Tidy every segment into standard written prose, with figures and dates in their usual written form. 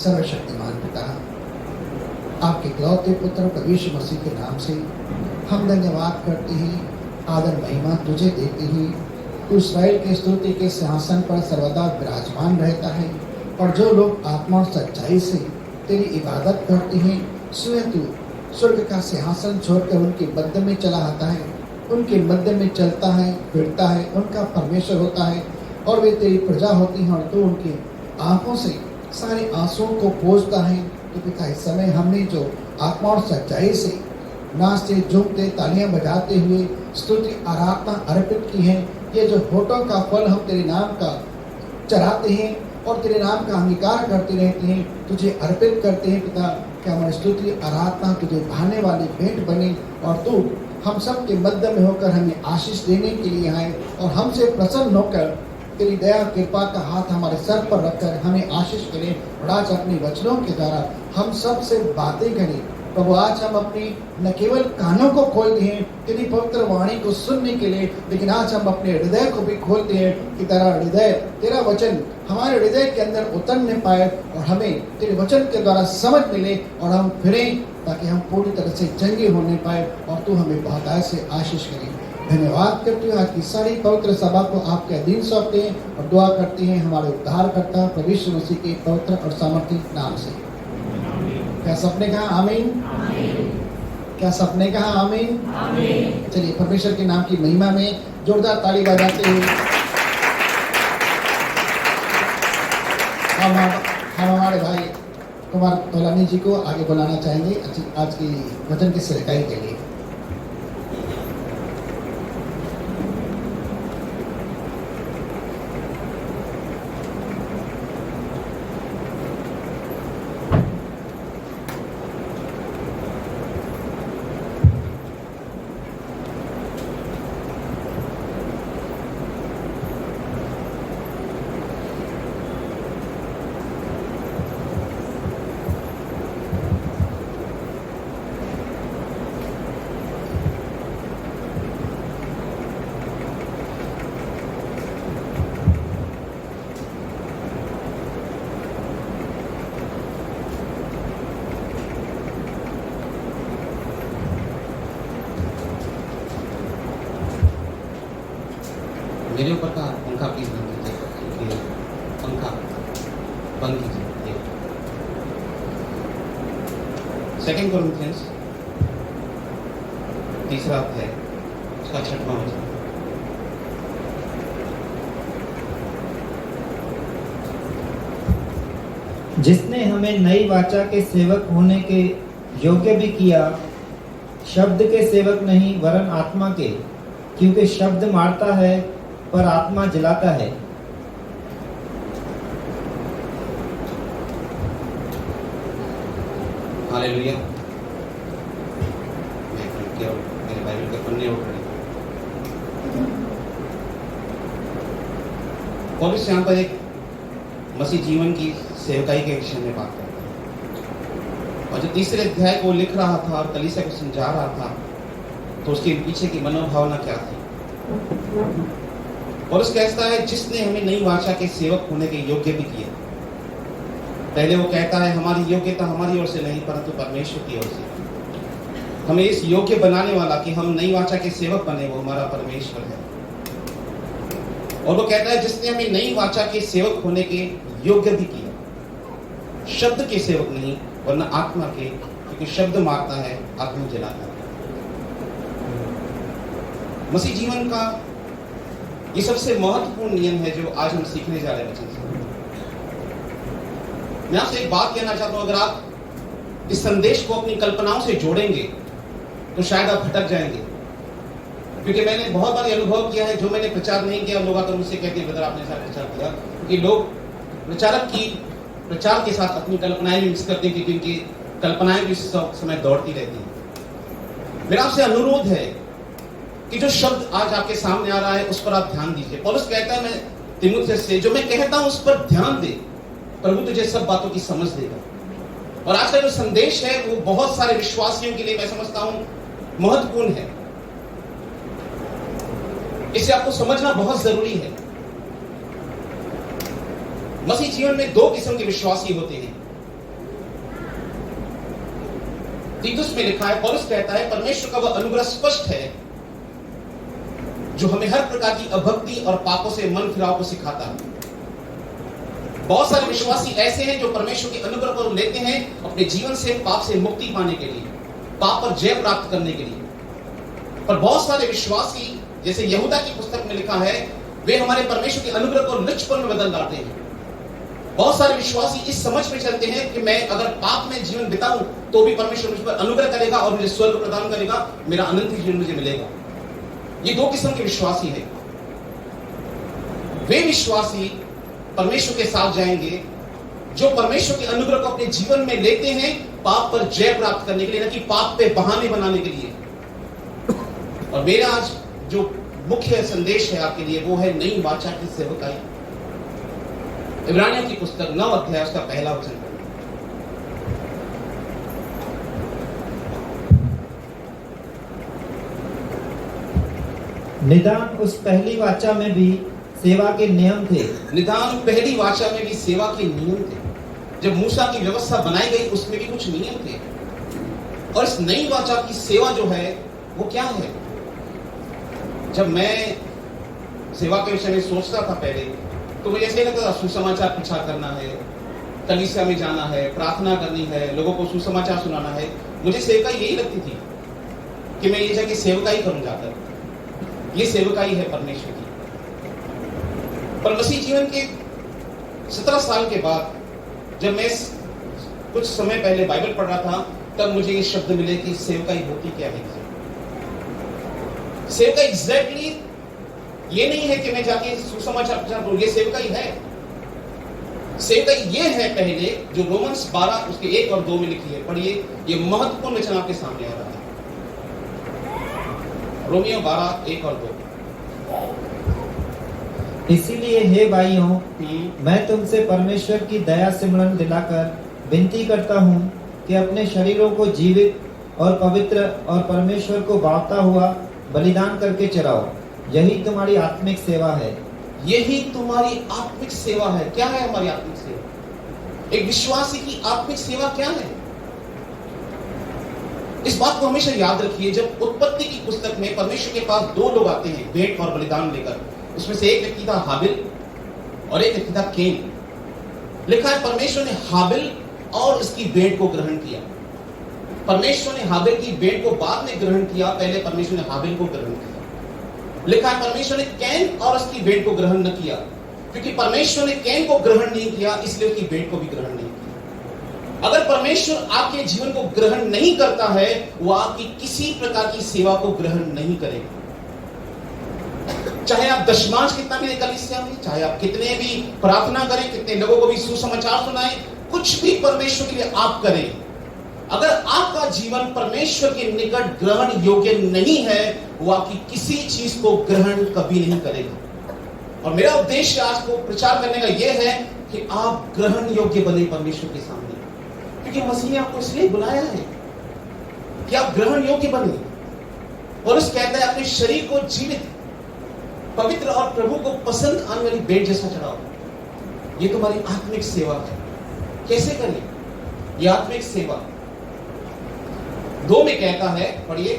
सर्वशक्तिमान पिता, आपके इकलौते पुत्र प्रभु यीशु मसीह के नाम से हम धन्यवाद करते हैं, आदर महिमा तुझे देते हैं। तू इस्राएल के स्तुति के सिंहासन पर सर्वदा विराजमान रहता है, और जो लोग आत्मा और सच्चाई से तेरी इबादत करते हैं, स्वयं तू स्वर्ग का सिंहासन छोड़कर उनके मध्य में चला आता है, उनके मध्य में चलता है, फिरता है, उनका परमेश्वर होता है, और वे तेरी प्रजा होती हैं, और तू उनकी आंखों से सारे आंसुओं को पोंछता है। तो पिता, इस समय हमने जो आत्मा और सच्चाई से नाचते झूमते तालियां बजाते हुए स्तुति आराधना अर्पित की है, ये जो होठों का फल हम तेरे नाम का चढ़ाते हैं और तेरे नाम का अंगीकार करते रहते हैं, तुझे अर्पित करते हैं पिता, कि हमारी स्तुति आराधना तुझे भाने वाली भेंट बने, और तू हम सब के मध्य में होकर हमें आशीष देने के लिए आए, और हमसे प्रसन्न होकर तेरी दया कृपा का हाथ हमारे सर पर रखकर हमें आशीष करें, और आज अपने वचनों के द्वारा हम सब से बातें करें। प्रभु, आज हम अपनी न केवल कानों को खोलते हैं तेरी पवित्र वाणी को सुनने के लिए, लेकिन आज हम अपने हृदय को भी खोलते हैं कि तेरा हृदय, तेरा वचन हमारे हृदय के अंदर उतरने पाए, और हमें तेरे वचन के द्वारा समझ मिले, और हम फिरें ताकि हम पूरी तरह से चंगे होने पाए, और तू हमें बहुतायत से आशीष करें। धन्यवाद करते हुए आज की सारी पवित्र सभा को आपके अधीन सौंपते हैं, और दुआ करते हैं हमारे उद्धारकर्ता प्रभु यीशु मसीह के पवित्र और सामर्थी नाम से। क्या सबने कहा आमीन? क्या सबने कहा आमीन? चलिए परमेश्वर के नाम की महिमा में जोरदार ताली बजाते हुए हम हमारे भाई कुमार तोलानी जी को आगे बुलाना चाहेंगे आज की वचन की सेवकाई के लिए। मेरे ऊपर का पंखा प्लीज बंद कीजिए, पंखा बंद कीजिए। सेकंड कोरिन्थियंस तीसरा अध्याय उसका 6वां वचन। जिसने हमें नई वाचा के सेवक होने के योग्य भी किया, शब्द के सेवक नहीं वरन आत्मा के, क्योंकि शब्द मारता है पर आत्मा जलाता है। हालेलुया। मेरे बाइबल के पन्ने उठ रहे। पौलुस यहाँ पर एक मसीह जीवन की सेवकाई के विषय में बात करता है, और जो तीसरे अध्याय को लिख रहा था और कलीसिया को समझा रहा था, तो उसके पीछे की मनोभावना क्या थी। पौलुस कहता है जिसने हमें नई वाचा के सेवक होने के योग्य भी किया। पहले वो कहता है हमारी योग्यता हमारी ओर से नहीं परंतु परमेश्वर की ओर से। हमें इस योग्य बनाने वाला कि हम नई वाचा के सेवक बने वो हमारा परमेश्वर है। और वो कहता है जिसने हमें नई वाचा के सेवक होने के योग्य भी किया, शब्द के सेवक नहीं वरना आत्मा के, क्योंकि शब्द मारता है आत्मा जलाता है। मसीह जीवन का ये सबसे महत्वपूर्ण नियम है जो आज हम सीखने जा रहे हैं वचन से। मैं आपसे एक बात कहना चाहता हूं, अगर आप इस संदेश को अपनी कल्पनाओं से जोड़ेंगे तो शायद आप भटक जाएंगे, क्योंकि मैंने बहुत बार अनुभव किया है, जो मैंने प्रचार नहीं किया लोग आकर मुझसे कहते हैं ब्रदर आपने ऐसा प्रचार किया, क्योंकि लोग प्रचारक की प्रचार के साथ अपनी कल्पनाएं भी मिक्स करते हैं, क्योंकि उनकी कल्पनाएं भी इस समय दौड़ती रहती हैं। मेरा आपसे अनुरोध है कि जो शब्द आज आपके सामने आ रहा है उस पर आप ध्यान दीजिए। पौलुस कहता है मैं तीमुथियुस से जो मैं कहता हूं उस पर ध्यान दे, प्रभु तुझे सब बातों की समझ देगा। और आज का जो संदेश है वो बहुत सारे विश्वासियों के लिए मैं समझता हूं महत्वपूर्ण है। इसे आपको समझना बहुत जरूरी है। मसीह जीवन में दो किस्म के विश्वासी होते हैं। तीतुस में लिखा है, पौलुस कहता है परमेश्वर का वह अनुग्रह स्पष्ट है जो हमें हर प्रकार की अभक्ति और पापों से मन फिराव को सिखाता है। बहुत सारे विश्वासी ऐसे हैं जो परमेश्वर के अनुग्रह को लेते हैं अपने जीवन से पाप से मुक्ति पाने के लिए, पाप पर जय प्राप्त करने के लिए। पर बहुत सारे विश्वासी, जैसे यहूदा की पुस्तक में लिखा है, वे हमारे परमेश्वर के अनुग्रह को लुचपन में बदल डालते हैं। बहुत सारे विश्वासी इस समझ में चलते हैं कि मैं अगर पाप में जीवन बिताऊं तो भी परमेश्वर मुझ पर अनुग्रह करेगा और मुझे स्वर्ग प्रदान करेगा, मेरा अनंत जीवन मुझे मिलेगा। ये दो किस्म के विश्वासी हैं। वे विश्वासी परमेश्वर के साथ जाएंगे जो परमेश्वर के अनुग्रह को अपने जीवन में लेते हैं पाप पर जय प्राप्त करने के लिए, न कि पाप पे बहाने बनाने के लिए। और मेरा आज जो मुख्य संदेश है आपके लिए वो है नई वाचा की सेवकाई। इब्रानियों की पुस्तक 9 अध्याय उसका पहला वचन। निदान उस पहली वाचा में भी सेवा के नियम थे। निदान पहली वाचा में भी सेवा के नियम थे। जब मूसा की व्यवस्था बनाई गई उसमें भी कुछ नियम थे। और इस नई वाचा की सेवा जो है वो क्या है? जब मैं सेवा के विषय में सोचता था पहले, तो मुझे ऐसे लगता था सुसमाचार प्रचार करना है, कलीसिया में जाना है, प्रार्थना करनी है, लोगों को सुसमाचार सुनाना है। मुझे सेवकाई यही लगती थी कि मैं ये जाके सेवकाई करूं जाकर। ये सेवकाई है परमेश्वर की। पर मसीह जीवन के 17 साल के बाद जब मैं कुछ समय पहले बाइबल पढ़ रहा था, तब मुझे ये शब्द मिले कि सेवकाई होती क्या है। सेवकाई एग्जैक्टली ये नहीं है कि मैं जाके सुसमाचार प्रचार करूं, ये सेवकाई है। सेवकाई ये है पहले जो रोमन्स 12 उसके 1 और 2 में लिखी है। पढ़िए, ये महत्वपूर्ण वचन आपके सामने आ रहा है। रोमियो 12, 1 और 2। इसीलिए हे भाइयों, मैं तुमसे परमेश्वर की दया सिमरन दिलाकर विनती करता हूँ कि अपने शरीरों को जीवित और पवित्र और परमेश्वर को भावता हुआ बलिदान करके चढ़ाओ, यही तुम्हारी आत्मिक सेवा है। यही तुम्हारी आत्मिक सेवा है। क्या है हमारी आत्मिक सेवा? एक विश्वासी की आत्मिक सेवा क्या है? इस बात को हमेशा याद रखिए। जब उत्पत्ति की पुस्तक में परमेश्वर के पास 2 लोग आते हैं भेंट और बलिदान लेकर, उसमें से एक व्यक्ति था हाबिल और एक व्यक्ति था केन। लिखा है परमेश्वर ने हाबिल और इसकी भेंट को ग्रहण किया। परमेश्वर ने हाबिल की भेंट को बाद में ग्रहण किया, पहले परमेश्वर ने हाबिल को ग्रहण किया। लिखा है परमेश्वर ने कैन और उसकी भेंट को ग्रहण न किया, क्योंकि परमेश्वर ने कैन को ग्रहण नहीं किया, इसलिए उसकी भेंट को भी ग्रहण नहीं किया। अगर परमेश्वर आपके जीवन को ग्रहण नहीं करता है, वो आपकी किसी प्रकार की सेवा को ग्रहण नहीं करेगा। चाहे आप दशमांश कितना भी कलीसिया में, चाहे आप कितने भी प्रार्थना करें, कितने लोगों को भी सुसमाचार सुनाएं, कुछ भी परमेश्वर के लिए आप करें, अगर आपका जीवन परमेश्वर के निकट ग्रहण योग्य नहीं है, वो आपकी किसी चीज को ग्रहण कभी नहीं करेगा। और मेरा उद्देश्य आज को प्रचार करने का यह है कि आप ग्रहण योग्य बने परमेश्वर के सामने, क्योंकि मसीह ने आपको इसलिए बुलाया है कि आप ग्रहण योग्य बने। और उस कहता है अपने शरीर को जीवित, पवित्र और प्रभु को पसंद आने वाली भेंट जैसा चढ़ाओ। ये तुम्हारी आत्मिक सेवा है। कैसे करें ये आत्मिक सेवा? 2 में कहता है, पढ़िए,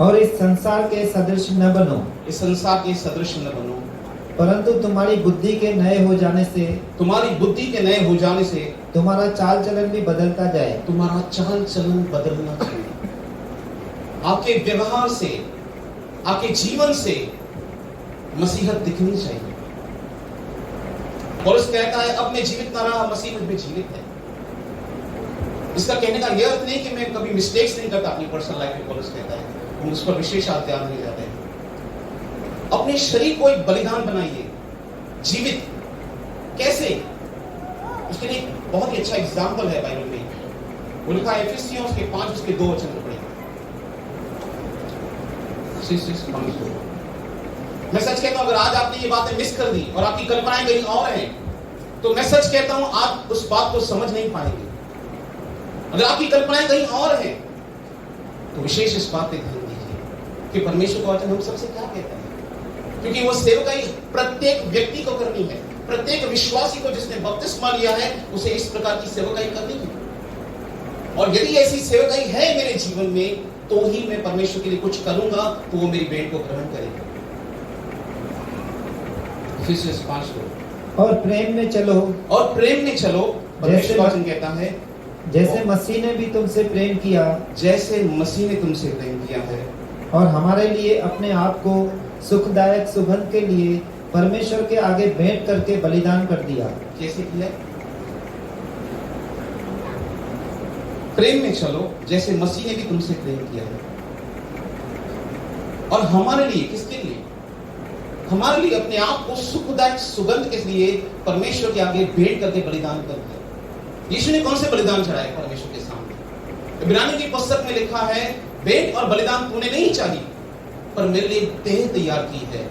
और इस संसार के सदृश न बनो। इस संसार के सदृश न बनो, परंतु तुम्हारी बुद्धि के नए हो जाने से, तुम्हारी बुद्धि के नए हो जाने से तुम्हारा चाल चलन भी बदलता जाए। तुम्हारा चाल चलन बदलना चाहिए। आपके व्यवहार से, आपके जीवन से मसीहत दिखनी चाहिए। पौलुस कहता है अब मैं जीवित ना रहा, मसीह मुझ में जीवित है। इसका कहने का यह अर्थ नहीं कि मैं कभी मिस्टेक्स नहीं करता अपनी पर्सनल लाइफ में। पौलुस कहता है हम उस पर विशेष ध्यान नहीं जाते हैं। अपने शरीर को एक बलिदान बनाइए, जीवित। कैसे? उसके लिए बहुत ही अच्छा एग्जाम्पल है बाइबल में। वो लिखा है एफिसियों उसके 5 उसके 2 वचन पढ़े। मैं सच कहता हूं अगर आज आपने ये बातें मिस कर दी और आपकी कल्पनाएं कहीं और हैं, तो मैं सच कहता हूं आप उस बात को समझ नहीं पाएंगे। अगर आपकी कल्पनाएं कहीं और हैं, तो विशेष इस बात पे ध्यान दीजिए कि परमेश्वर का वचन हम सबसे क्या कहता है, क्योंकि वो सेवकाई प्रत्येक व्यक्ति को करनी है। प्रत्येक विश्वासी को जिसने बपतिस्मा लिया है उसे इस प्रकार की सेवकाई करनी है। और यदि ऐसी सेवकाई है मेरे जीवन में, तो ही मैं परमेश्वर के लिए कुछ करूंगा, तो वो मेरी भेंट को ग्रहण करेगा। इफिसियंस 5:2। और प्रेम में चलो, और प्रेम में चलो। परमेश्वर का वचन कहता है, जैसे मसीह ने भी तुमसे प्रेम किया, जैसे मसीह ने तुमसे प्रेम किया है, और हमारे लिए अपने आप को सुखदायक सुगंध के लिए परमेश्वर के आगे भेंट करके बलिदान कर दिया। कैसे किया? प्रेम में चलो जैसे मसीह ने भी तुमसे प्रेम किया है। और हमारे लिए, किसके लिए? हमारे लिए अपने आप को सुखदायक सुगंध के लिए परमेश्वर के आगे भेंट करके बलिदान कर दिया। यीशु ने कौन से बलिदान चढ़ाए परमेश्वर के सामने? इब्रानी की पुस्तक में लिखा है, भेंट और बलिदान तूने नहीं चाहिए, पर मेरे लिए देह तैयार की है।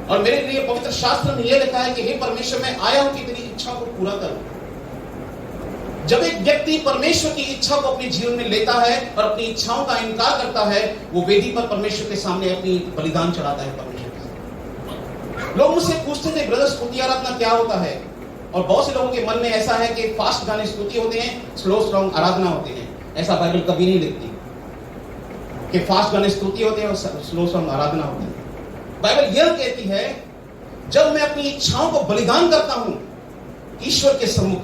और मेरे लिए पवित्र शास्त्र में यह लिखा है कि हे परमेश्वर, मैं आया हूं कि तेरी इच्छा को पूरा करूं। जब एक व्यक्ति परमेश्वर की इच्छा को अपने जीवन में लेता है और अपनी इच्छाओं का इनकार करता है, वो वेदी पर परमेश्वर के सामने अपनी बलिदान चढ़ाता है परमेश्वर के सामने। लोग मुझसे पूछते थे, ब्रदर स्तुति आराधना क्या होता है? और बहुत से लोगों के मन में ऐसा है कि फास्ट गाने स्तुति होते हैं, स्लो सॉन्ग आराधना होते हैं। ऐसा बाइबल कभी नहीं लिखती कि फास्ट गाने स्तुति होते हैं और स्लो सॉन्ग आराधना होते हैं। बाइबल यह कहती है, जब मैं अपनी इच्छाओं को बलिदान करता हूं ईश्वर के सम्मुख,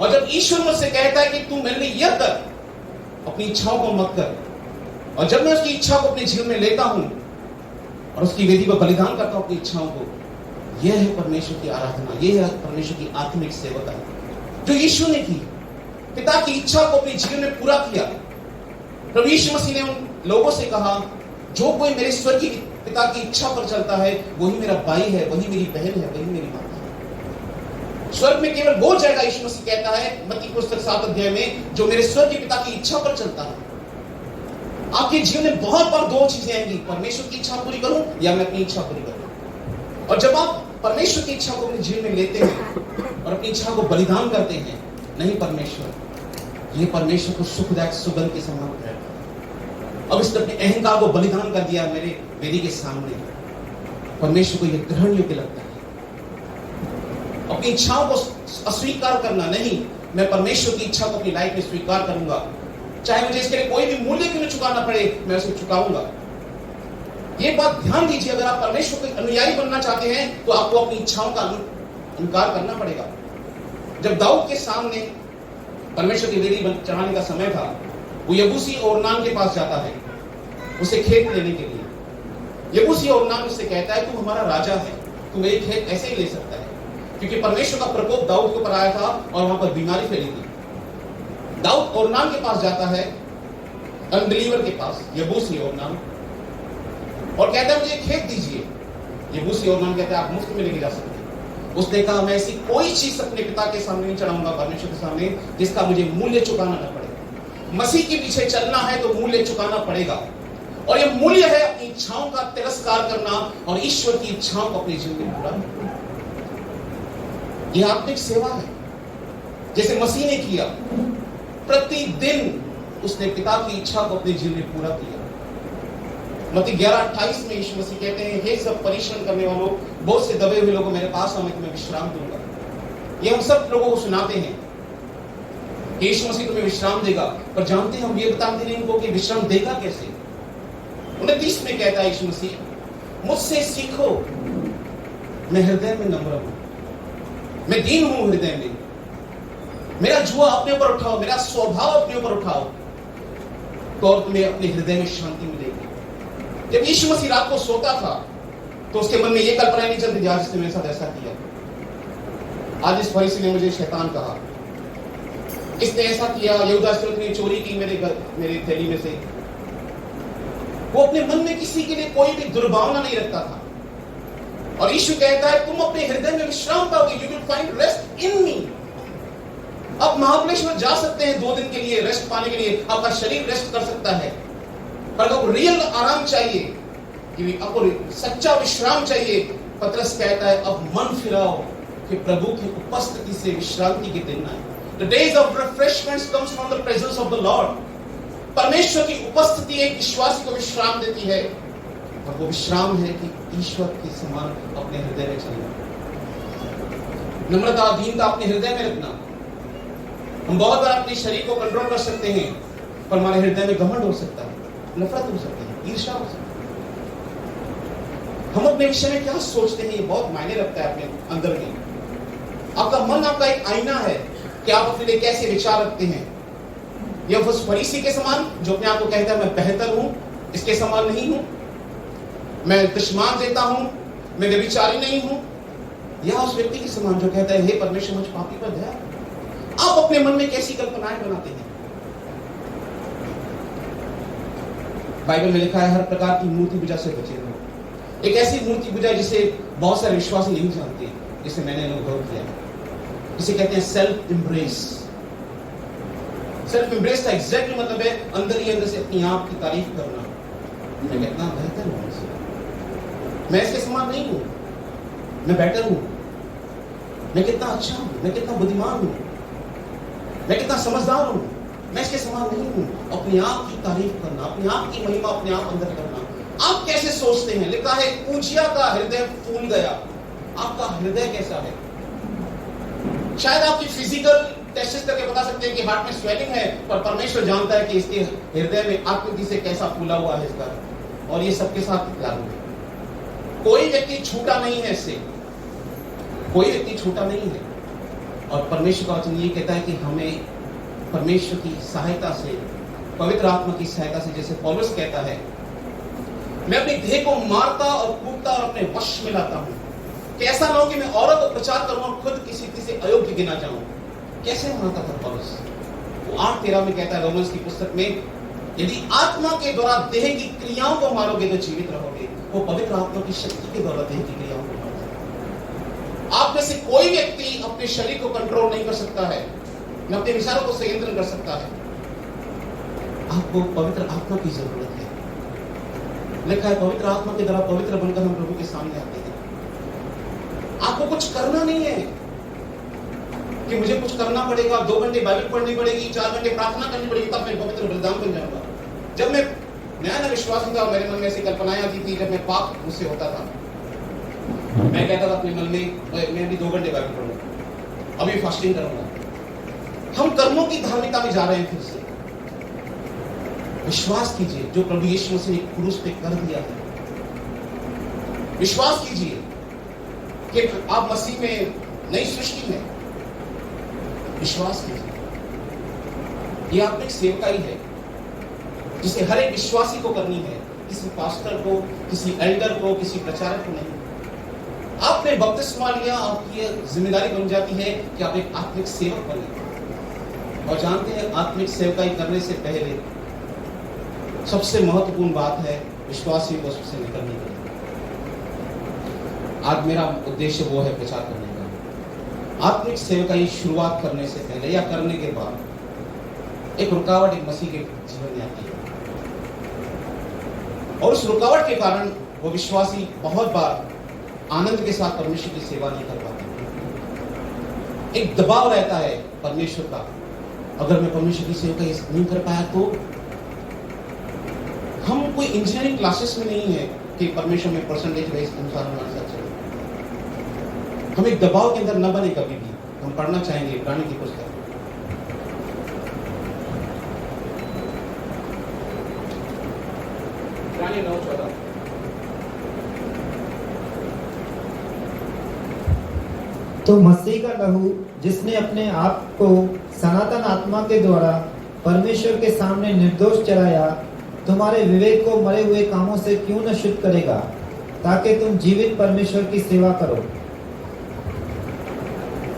और जब ईश्वर मुझसे कहता है कि तू मेरे लिए यह कर, अपनी इच्छाओं को मत कर, और जब मैं उसकी इच्छा को अपने जीवन में लेता हूं और उसकी वेदी पर बलिदान करता हूं अपनी इच्छाओं को, यह है परमेश्वर की आराधना, यह है परमेश्वर की आत्मिक सेवता जो यीशु ने की। पिता की इच्छा को अपने जीवन में पूरा किया। प्रभु यीशु मसीह ने उन लोगों से कहा, जो कोई मेरे स्वर्गीय पिता की इच्छा पर चलता है, वही मेरा भाई है, वही मेरी बहन है, वही मेरी माता है। स्वर्ग में केवल वो जाएगा, यीशु मसीह कहता है मत्ती पुस्तक 7 अध्याय में, जो मेरे स्वर्गीय पिता की इच्छा पर चलता है। आपके जीवन में बहुत बार दो चीजें आएंगी, परमेश्वर की इच्छा पूरी करूं या मैं अपनी इच्छा पूरी करूं। और जब आप परमेश्वर की इच्छा को अपने जीवन में लेते हैं और अपनी इच्छा को बलिदान करते हैं, नहीं परमेश्वर, ये परमेश्वर को सुखदायक सुगंध के समान रहता है। अब इसने अपने अहंकार को बलिदान कर दिया मेरे वेदी के सामने, परमेश्वर को यह ग्रहण योग्य लगता है। अपनी इच्छाओं को अस्वीकार करना नहीं, मैं परमेश्वर की इच्छा को अपनी लाइफ में स्वीकार करूंगा, चाहे मुझे इसके लिए कोई भी मूल्य क्यों न चुकाना पड़े, मैं उसे चुकाऊंगा। ये बात ध्यान दीजिए, अगर आप परमेश्वर के अनुयायी बनना चाहते हैं तो आपको अपनी इच्छाओं का इनकार करना पड़ेगा। जब दाऊद के सामने परमेश्वर की वेदी चढ़ाने का समय था, वो यबूसी ओरनान के पास जाता है उसे खेत लेने के लिए। यबूसी ओरनान उससे कहता है, तू हमारा राजा है, तू मेरे खेत ऐसे ही ले सकता है, क्योंकि परमेश्वर का प्रकोप दाऊद के ऊपर आया था और वहां पर बीमारी फैली थी। दाऊद ओरनान के पास जाता है, अनबिलीवर के पास, यबूसी ओरनान, और कहता है मुझे खेत दीजिए। यबूसी ओरनान कहता है आप मुफ्त में लेके जा सकते हैं। उसने कहा, मैं ऐसी कोई चीज अपने पिता के सामने नहीं चढ़ाऊंगा, परमेश्वर के सामने, जिसका मुझे मूल्य चुकाना न पड़े। मसीह के पीछे चलना है तो मूल्य चुकाना पड़ेगा, और यह मूल्य है अपनी इच्छाओं का तिरस्कार करना और ईश्वर की इच्छाओं को अपने जीवन में पूरा करना। यह आत्मिक सेवा है, जैसे मसीह ने किया। प्रतिदिन उसने पिता की इच्छा को अपने जीवन में पूरा किया। मत्ती 11:28 में यीशु मसीह कहते हैं, हे सब परिश्रम करने वालों, बहुत से दबे हुए लोगों, मेरे पास आओ, मैं तुम्हें विश्राम दूंगा। ये हम सब लोगों को सुनाते हैं कि यीशु मसीह तुम्हें विश्राम देगा, पर जानते हैं हम ये बताते नहीं उनको कि विश्राम देगा कैसे। 29 में कहता है यीशु मसीह, मुझसे सीखो, मैं हृदय में नम्र हूं, मैं दीन हूं हृदय में, मेरा जुआ अपने ऊपर उठाओ, मेरा स्वभाव अपने ऊपर उठाओ, तो और तुम्हें अपने हृदय में शांति मिलेगी। जब यीशु मसीह रात को सोता था तो उसके मन में यह कल्पना नहीं चलती थी, आज इसने मेरे साथ ऐसा किया, आज इस फरीसी ने मुझे शैतान कहा, इसने ऐसा किया, यहूदा इस्करियोती ने चोरी की मेरे थैली में से। वो अपने मन में किसी के लिए कोई भी दुर्भावना नहीं रखता था। और यीशु कहता है, तुम अपने हृदय में विश्राम पाओगे, you will find rest in me. आप महाबलेश्वर जा सकते हैं 2 दिन के लिए रेस्ट पाने के लिए, आपका शरीर रेस्ट कर सकता है, पर आपको रियल आराम चाहिए, आपको सच्चा विश्राम चाहिए। पतरस कहता है, अब मन फिराओ कि प्रभु की उपस्थिति से विश्रांति के दिन आए। The days of refreshments comes from the presence of the Lord. परमेश्वर की उपस्थिति एक विश्वासी को विश्राम देती है, और वो विश्राम है कि ईश्वर के समान अपने हृदय में चलना, नम्रता, दीनता अपने हृदय में रखना। हम बहुत बार अपने शरीर को कंट्रोल कर सकते हैं, पर हमारे हृदय में घमंड हो सकता है, नफरत हो सकती है, ईर्ष्या हो सकती है। हम अपने विषय में क्या सोचते हैं, ये बहुत मायने रखता है अपने अंदर में। आपका मन आपका एक आईना है कि आप अपने लिए कैसे विचार रखते हैं। यह उस फरीसी के समान जो अपने आप को कहता है मैं बेहतर हूं, इसके समान नहीं हूं, मैं दशमान देता हूं, मैं व्यभिचारी नहीं हूं, या उस व्यक्ति के समान जो कहता है हे परमेश्वर मुझ पापी पर दया। आप अपने मन में कैसी कल्पनाएं बनाते हैं? बाइबल में लिखा है हर प्रकार की मूर्ति पूजा से बचे रहो। एक ऐसी मूर्ति पूजा जिसे बहुत सारे विश्वासी नहीं जानते, जिसे मैंने अनुभव किया, जिसे कहते हैं सेल्फ इम्ब्रेस। सेल्फ इम्ब्रेस का एग्जैक्टली मतलब है अंदर ही अंदर से अपनी आप की तारीफ करना। मैं कितना बेहतर हूं, मैं इसके समान नहीं हूं, मैं बेटर हूं, मैं कितना अच्छा हूं, मैं कितना बुद्धिमान हूं, मैं कितना समझदार हूं, मैं इसके समान नहीं हूं। अपने आप की तारीफ करना, अपने आप की महिमा अपने आप अंदर करना। आप कैसे सोचते हैं? लिखा है ऊजिया का हृदय फूल गया। आपका हृदय कैसा है? शायद आपकी फिजिकल टेस्ट करके बता सकते हैं कि हार्ट में स्वेलिंग है, पर परमेश्वर जानता है कि इसके हृदय में आत्मति से कैसा फूला हुआ है इसका, और ये सबके साथ लागू है। कोई व्यक्ति छूटा नहीं है इससे, कोई व्यक्ति छूटा नहीं है। और परमेश्वर का वचन ये कहता है कि हमें परमेश्वर की सहायता से, पवित्र आत्मा की सहायता से, जैसे पौलुस कहता है, मैं अपनी देह को मारता और कूटता और अपने वश में लाता हूं कि ऐसा ना हो कि मैं औरत को प्रचार करूं और खुद किसी से अयोग्य गिना जाऊं। कैसे मारता था पौलुस? वो 8:13 में कहता है रोमन्स की पुस्तक में, यदि आत्मा के द्वारा देह की क्रियाओं को मारोगे तो जीवित रहोगे। वो पवित्र आत्मा की शक्ति के द्वारा देह की क्रियाओं को मारता है। आप में से कोई व्यक्ति अपने शरीर को कंट्रोल नहीं कर सकता है, न अपने विचारों को संयंत्रण कर सकता है। आपको पवित्र आत्मा की जरूरत है। लिखा है पवित्र आत्मा के द्वारा पवित्र बनकर हम प्रभु के सामने आते हैं। आपको कुछ करना नहीं है कि मुझे कुछ करना पड़ेगा, 2 घंटे बाइबल पढ़नी पड़ेगी, 4 घंटे प्रार्थना करनी पड़ेगी, तब मैं पवित्र बलिदान बन जाऊंगा। जब मैं नया ना विश्वासी था, मेरे मन में ऐसी कल्पनाएं आती थी, जब मैं पाप मुझसे होता था, मैं कहता था अपने मन में मैं अभी 2 घंटे बाइबल पढ़ूंगा, अभी फास्टिंग करूंगा। हम कर्मों की धार्मिकता में जा रहे हैं। फिर से विश्वास कीजिए जो प्रभु यीशु मसीह ने क्रूस पे कर दिया है। विश्वास कीजिए कि आप मसीह में नई सृष्टि में। विश्वास कीजिए। यह आत्मिक सेवकाई है जिसे हर एक विश्वासी को करनी है, किसी पास्टर को, किसी एल्डर को, किसी प्रचारक को नहीं। आपने बपतिस्मा लिया, आपकी जिम्मेदारी बन जाती है कि आप एक आत्मिक सेवक बने। और जानते हैं आत्मिक सेवकाई करने से पहले सबसे महत्वपूर्ण बात है विश्वासियों को सबसे निकलने की। आज मेरा उद्देश्य वो है प्रचार करने का। आत्मिक सेवकाई शुरुआत करने से पहले या करने के बाद एक रुकावट एक मसीह के जीवन में आती है, और उस रुकावट के कारण वो विश्वासी बहुत बार आनंद के साथ परमेश्वर की सेवा नहीं कर पाते। एक दबाव रहता है परमेश्वर का, अगर मैं परमेश्वर की सेवा नहीं कर पाया तो। हम कोई इंजीनियरिंग क्लासेस में नहीं है कि परमेश्वर में परसेंटेज बेस अनुसार हमारे साथ चले। हम एक दबाव के अंदर न बने कभी भी। हम पढ़ना चाहेंगे इब्रानी की पुस्तक, इब्रानी 9:14। तो मसीह का लहू जिसने अपने आप को सनातन आत्मा के द्वारा परमेश्वर के सामने निर्दोष चढ़ाया, तुम्हारे विवेक को मरे हुए कामों से क्यों न शुद्ध करेगा, ताकि तुम जीवित परमेश्वर की सेवा करो।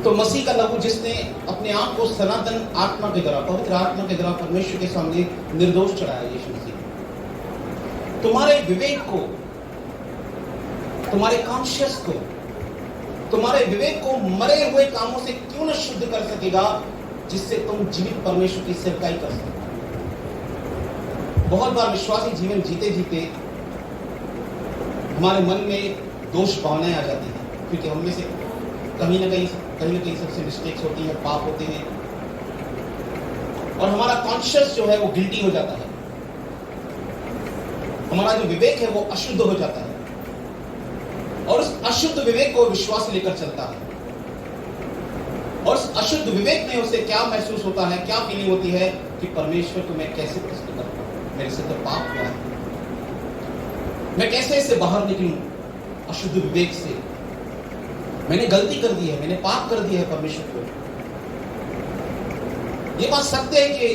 तो मसीह का लहू जिसने अपने आप को सनातन आत्मा के द्वारा, पवित्र आत्मा के द्वारा परमेश्वर के सामने निर्दोष चढ़ाया, यीशु मसीह तुम्हारे विवेक को, तुम्हारे कॉन्शियस को, तुम्हारे विवेक को मरे हुए कामों से क्यों न शुद्ध कर सकेगा, जिससे तुम जीवित परमेश्वर की सेवकाई कर सको। बहुत बार विश्वासी जीवन जीते जीते हमारे मन में दोष भावनाएं आ जाती हैं, क्योंकि हम में से कहीं ना कहीं सबसे मिस्टेक्स होती हैं, पाप होते हैं, और हमारा कॉन्शियस जो है वो गिल्टी हो जाता है। हमारा जो विवेक है वो अशुद्ध हो जाता है, और उस अशुद्ध विवेक को विश्वास लेकर चलता है, और उस अशुद्ध विवेक में उसे क्या महसूस होता है, क्या फीलिंग होती है कि परमेश्वर को मैं कैसे प्रश्न करूं, मेरे से तो पाप हुआ है, मैं कैसे इससे बाहर निकलूं, अशुद्ध विवेक से मैंने गलती कर दी है, मैंने पाप कर दिया है परमेश्वर को। ये बात सत्य है कि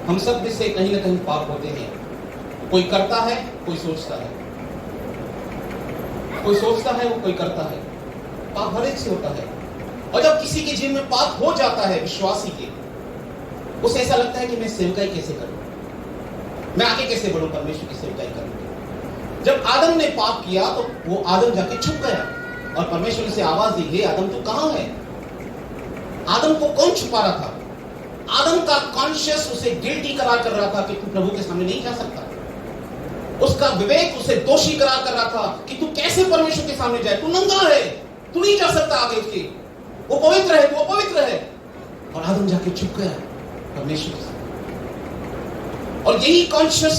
हम सब में से कहीं ना कहीं पाप होते हैं। कोई करता है, कोई सोचता है, कोई सोचता है, वो कोई करता है। पाप हर एक से होता है। और जब किसी के जीवन में पाप हो जाता है विश्वासी के, उसे ऐसा लगता है कि मैं सेवकाई कैसे करूं, मैं आगे कैसे बढ़ूं परमेश्वर की सेवकाई करूं। जब आदम ने पाप किया तो वो आदम जाके छुप गया और परमेश्वर ने उसे आवाज दी, हे आदम तू कहां है? आदम को कौन छुपा रहा था? आदम का कॉन्शियस उसे गिल्टी करार कर रहा था कि तू प्रभु के सामने नहीं जा सकता। उसका विवेक उसे दोषी करार कर रहा था कि तू कैसे परमेश्वर के सामने जाए, तू नंगा है, तू नहीं जा सकता आगे उसके, वो पवित्र है, तू अपवित्र है। और आदम जाके छुप गया परमेश्वर से। और यही कॉन्शियस,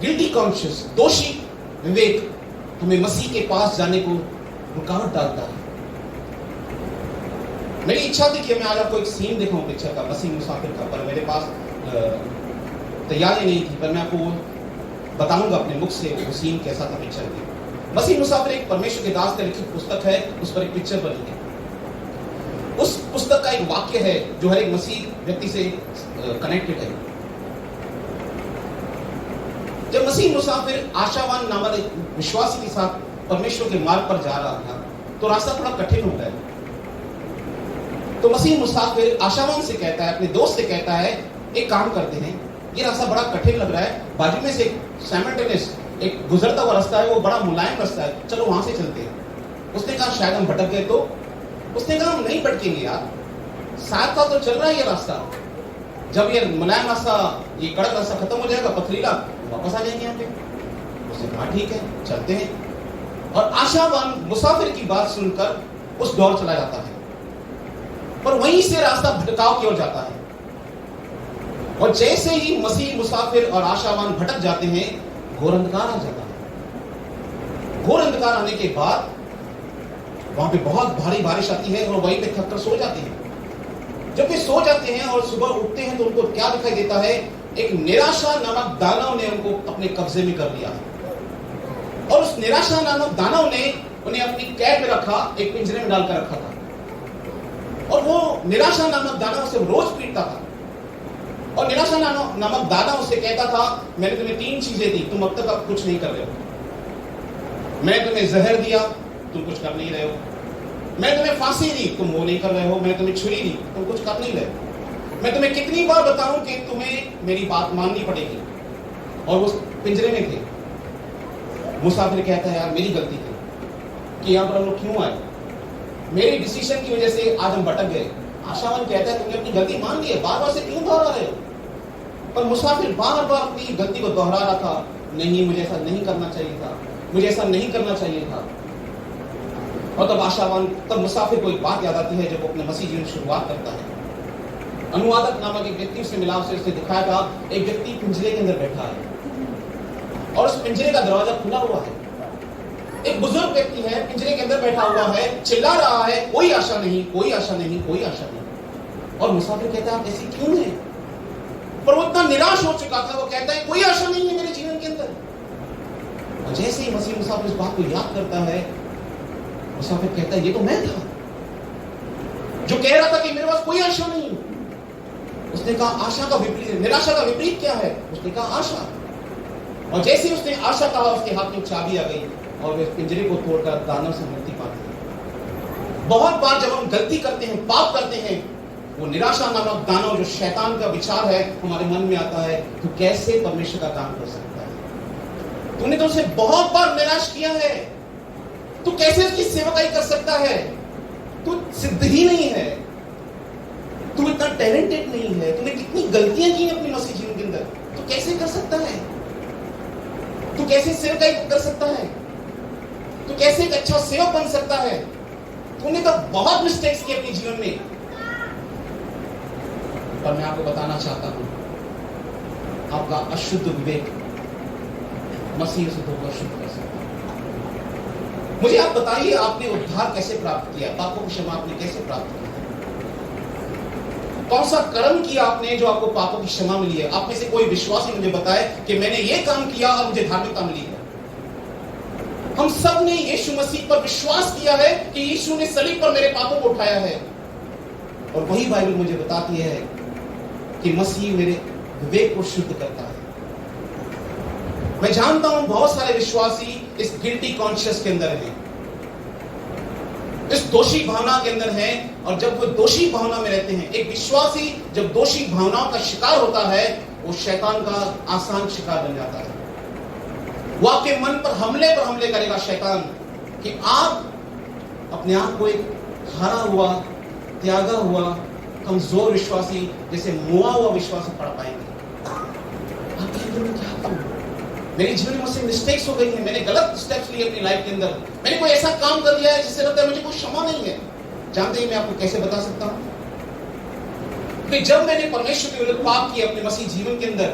गिल्टी कॉन्शियस, दोषी विवेक हमें मसीह के पास जाने को रुकावट डालता है। मेरी इच्छा थी कि मैं आज आपको एक सीन दिखाऊं पिक्चर का, मसीह मुसाफिर का, पर मेरे पास तैयारी नहीं थी, पर मैं आपको बताऊंगा अपने मुख से वो सीन कैसा था पिक्चर में। मसीह मुसाफिर एक परमेश्वर के दास का लिखित पुस्तक है, उस पर एक पिक्चर बनी है। उस पुस्तक का एक वाक्य है जो हर एक मसीह व्यक्ति से कनेक्टेड है। जब मसीह मुसाफिर आशावान नामक एक विश्वासी के साथ परमेश्वर के मार्ग पर जा रहा था तो रास्ता थोड़ा कठिन हो गया। तो मसीह मुसाफिर आशावान से कहता है, अपने दोस्त से कहता है, एक काम करते हैं, ये रास्ता बड़ा कठिन लग रहा है, बाजू में से साइमल्टेनियस एक गुजरता हुआ रास्ता है, वो बड़ा मुलायम रास्ता है, चलो वहां से चलते हैं। उसने कहा शायद हम भटक गए, तो उसने कहा हम नहीं भटकेंगे यार, साथ साथ तो चल रहा है ये रास्ता, जब ये मुलायम रास्ता, ये कड़क रास्ता खत्म हो जाएगा, पथरीला, वापस आ जाएंगे यहाँ पे। उसने कहा ठीक है चलते हैं। और आशावान मुसाफिर की बात सुनकर उस दौर चला जाता है, पर वहीं से रास्ता भटकाव की ओर जाता है। और जैसे ही मसीह मुसाफिर और आशावान भटक जाते हैं, घोर अंधकार आ जाता है। घोर अंधकार आने के बाद वहां पे बहुत भारी बारिश आती है और वहीं पे थक कर सो जाते हैं। जब वे सो जाते हैं और सुबह उठते हैं तो उनको क्या दिखाई देता है? एक निराशा नामक दानव ने उनको अपने कब्जे में कर लिया है। और उस निराशा नामक दानव ने उन्हें अपनी कैद में रखा, एक पिंजरे में डालकर रखा था। और वो निराशा नामक दानव उसे रोज पीटता था। और निराशा नामक दानव उसे कहता था, मैंने तुम्हें 3 चीजें दी, तुम अब तक कुछ नहीं कर रहे हो। मैंने तुम्हें जहर दिया, तुम कुछ कर नहीं रहे हो। मैं तुम्हें फांसी दी, तुम वो नहीं कर रहे हो। मैंने तुम्हें छुरी दी, तुम कुछ कर नहीं रहे हो। मैं तुम्हें कितनी बार बताऊं कि तुम्हें मेरी बात माननी पड़ेगी। और वो पिंजरे में थे। मुसाफिर कहता है, यार मेरी गलती थी कि यहाँ पर हम लोग क्यों आए, मेरी डिसीजन की वजह से आज हम भटक गए। आशावान कहता है, तुमने अपनी गलती मान ली है, बार बार से क्यों दोहरा रहे हो? पर मुसाफिर बार बार अपनी गलती को दोहरा रहा था, नहीं मुझे ऐसा नहीं करना चाहिए था, मुझे ऐसा नहीं करना चाहिए था। और तब मुसाफिर को एक बात याद आती है जब वो अपने मसीह जीवन शुरुआत करता है। अनुवादक नामक एक व्यक्ति उससे मिला, उसे दिखाया था एक व्यक्ति पिंजरे के अंदर बैठा है और उस पिंजरे का दरवाजा खुला हुआ है। एक बुजुर्ग व्यक्ति है, पिंजरे के अंदर बैठा हुआ है, चिल्ला रहा है, कोई आशा नहीं, कोई आशा नहीं, कोई आशा नहीं। और मुसाफिर कहता है, आप ऐसे क्यों हैं? पर वो इतना निराश हो चुका था, वो कहता है, कोई आशा नहीं है मेरे जीवन के अंदर। और जैसे ही मसीह मुसाफिर इस बात को याद करता है, मुसाफिर कहता है, ये तो मैं था जो कह रहा था कि मेरे पास कोई आशा नहीं। उसने कहा, आशा का विपरीत, निराशा का विपरीत क्या है? उसने कहा, आशा। और जैसे ही उसने आशा कहा, उसके हाथ में चाबी आ गई और वे पिंजरे को तोड़कर दानव से मुक्ति पाते हैं। बहुत बार जब हम गलती करते हैं, पाप करते हैं, वो निराशा नामक दानव जो शैतान का विचार है हमारे मन में आता है, तू कैसे परमेश्वर का काम कर सकता है? तूने तो उसे बहुत बार निराश किया है, तू कैसे उसकी सेवकाई कर सकता है? तू सिद्ध ही नहीं है, तू इतना टैलेंटेड नहीं है, तूने कितनी गलतियां की अपनी मसीह जीवन के अंदर, तू कैसे कर सकता है? तू कैसे सेवकाई कर सकता है? तू कैसे एक अच्छा सेवक बन सकता है? तूने तो बहुत मिस्टेक्स की अपने जीवन में। पर मैं आपको बताना चाहता हूं, आपका अशुद्ध विवेक मसीह से धोखा शुद्ध कर सकता है। मुझे आप बताइए, आपने उद्धार कैसे प्राप्त किया? पापों की क्षमा आपने कैसे प्राप्त की? कौन सा कर्म किया आपने जो आपको पापों की क्षमा मिली है? आप में से कोई विश्वासी मुझे बताए कि मैंने ये काम किया और मुझे धार्मिकता मिली है। हम सब ने यीशु मसीह पर विश्वास किया है कि यीशु ने सलीब पर मेरे पापों को उठाया है, और वही बाइबल मुझे बताती है कि मसीह मेरे विवेक को शुद्ध करता है। मैं जानता हूं बहुत सारे विश्वासी इस गिल्टी कॉन्शियस के अंदर हैं, इस दोषी भावना के अंदर हैं, और जब वो दोषी भावना में रहते हैं, एक विश्वासी जब दोषी भावनाओं का शिकार होता है, वो शैतान का आसान शिकार बन जाता है। वो आपके मन पर हमले करेगा शैतान, कि आप अपने आप को एक हारा हुआ, त्यागा हुआ, कमजोर विश्वासी, जैसे मुआ हुआ विश्वासी पढ़ पाएंगे। आप कहेंगे मैं क्या करूं? मेरे जीवन में मुझसे मिस्टेक्स हो गई हैं, मैंने गलत स्टेप्स लिए अपनी लाइफ के अंदर, मैंने कोई ऐसा काम कर दिया है जिससे लगता है मुझे कोई क्षमा नहीं है। जानते हैं मैं आपको कैसे बता सकता हूं? कि जब मैंने परमेश्वर के विरुद्ध पाप किया अपने मसीह जीवन के अंदर,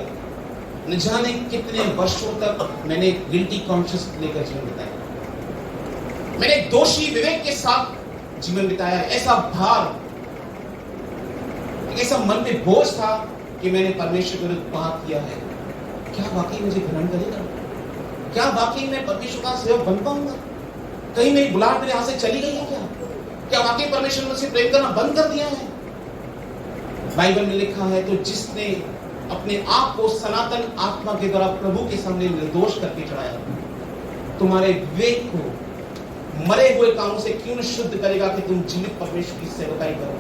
न जाने कितने वर्षों तक मैंने गिल्टी कॉन्शियस लेकर जीवन बिताया, मैंने दोषी विवेक के साथ जीवन बिताया। ऐसा भार, ऐसा मन में बोझ था कि मैंने परमेश्वर के विरुद्ध पाप किया है। क्या वाकई मुझे ग्रहण करेगा? क्या वाकई मैं परमेश्वर का सेवक बन पाऊंगा? कहीं मेरी बुलाहट मेरे हाथ से चली गई है क्या? क्या वाकई परमेश्वर मुझसे प्रेम करना बंद कर दिया है? बाइबल में लिखा है, तो जिसने अपने आप को सनातन आत्मा के द्वारा प्रभु के सामने निर्दोष करके चढ़ाया, तुम्हारे विवेक को मरे हुए कामों से क्यों न शुद्ध करेगा कि तुम जीवित परमेश्वर की सेवकाई करो।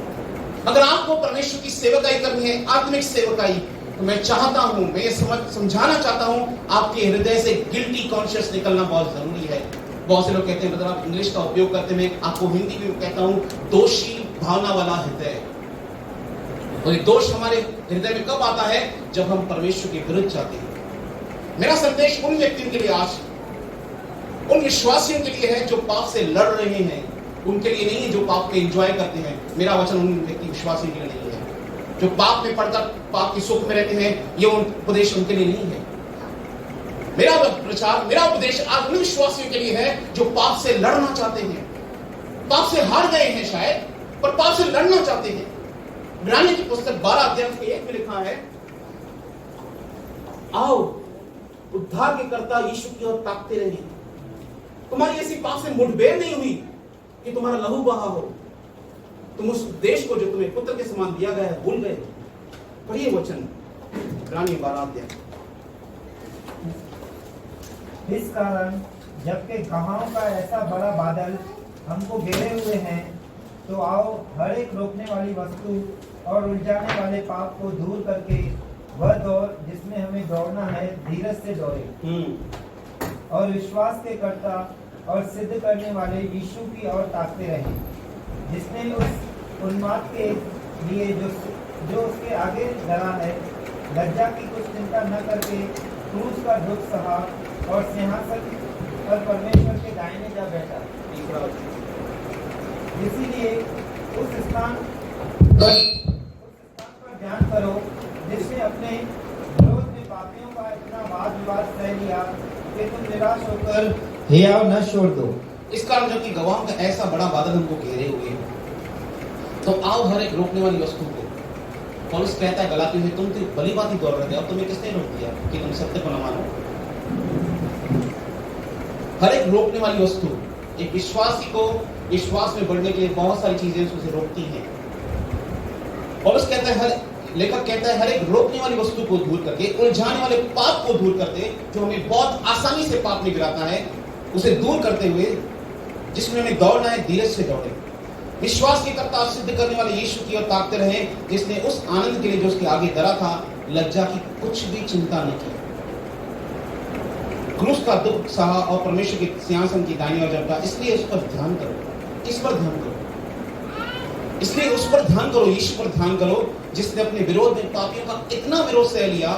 अगर आपको परमेश्वर की सेवकाई करनी है, आत्मिक सेवकाई, तो मैं चाहता हूं, मैं ये समझाना चाहता हूं, आपके हृदय से गिल्टी कॉन्शियस निकलना बहुत जरूरी है। बहुत से लोग कहते हैं, मतलब आप इंग्लिश का उपयोग करते हैं, आपको हिंदी में कहता हूं, दोषी भावना वाला हृदय। और ये दोष हमारे हृदय में कब आता है? जब हम परमेश्वर के विरुद्ध जाते हैं। मेरा संदेश उन व्यक्तियों के लिए आज, उन विश्वासियों के लिए है जो पाप से लड़ रहे हैं, उनके लिए नहीं है जो पाप को एंजॉय करते हैं। मेरा वचन उन व्यक्ति विश्वासियों के लिए नहीं है जो पाप में पड़कर पाप की सुख में रहते हैं। ये उपदेश उनके लिए नहीं है। मेरा प्रचार, मेरा उपदेश आज उन विश्वासियों के लिए है जो पाप से लड़ना चाहते हैं, पाप से हार गए हैं शायद, पर पाप से लड़ना चाहते हैं। इब्रानियों की पुस्तक 12 अध्याय 1 में लिखा है, आओ उद्धार के कर्ता यीशु की ओर ताकते रहिए। तुम्हारी ऐसी पाप से मुठभेड़ नहीं हुई कि तुम्हारा लहू बहा हो। तुम उस देश को जो तुम्हें पुत्र के समान दिया गया है भूल गए। पढ़िए वचन, इब्रानियों 12 अध्याय। इस कारण जबकि गवाहों का ऐसा बड़ा बादल हमको घेरे हुए हैं, तो आओ हर एक रोकने वाली वस्तु और उलझाने वाले पाप को दूर करके वह दौड़ जिसमें हमें दौड़ना है, धीरज से दौड़े और विश्वास के कर्ता और सिद्ध करने वाले यीशु की ओर ताकते रहें, जिसने उस उन्माद के लिए जो उसके आगे लड़ा है, लज्जा की कुछ चिंता न करके क्रूस का दुख सहा और सिंहासन पर परमेश्वर के दाहिने जा बैठा। इसीलिए उस स्थान पर ध्यान करो जिसने अपने विरोध में पापियों का इतना वाद विवाद सह लिया कि तुम निराश होकर हियाव न छोड़ दो। इस कारण जबकि गवाहों का ऐसा बड़ा बादल हमको घेरे हुए हैं, तो आओ हर एक रोकने वाली वस्तु को। पौलुस कहता है गलातियों में, तुम तो भली बात ही दौड़ रहे थे, अब तुम्हें किसने रोक दिया कि तुम सत्य को न मानो? हर एक रोकने वाली वस्तु एक विश्वासी को विश्वास में बढ़ने के लिए बहुत सारी चीजें उसे रोकती हैं। पौलुस कहता है, लेखक कहता है, हर एक रोकने वाली वस्तु को दूर करके, उलझाने वाले पाप को दूर करते, जो हमें बहुत आसानी से पाप में गिराता है, उसे दूर करते हुए जिसमें हमें दौड़ना है, धीरज से दौड़े। विश्वास के कर्ता सिद्ध करने वाले यीशु की ओर ताकते रहे, जिसने उस आनंद के लिए जो उसके आगे धरा था, लज्जा की कुछ भी चिंता न की, क्रूस का दुख सहा और परमेश्वर के सिंहासन की दाहिनी ओर जमता। इसलिए उस पर ध्यान करो, इस पर ध्यान करो, इसलिए उस पर ध्यान करो, यीशु पर ध्यान करो, जिसने अपने विरोध में पापियों का इतना विरोध सह लिया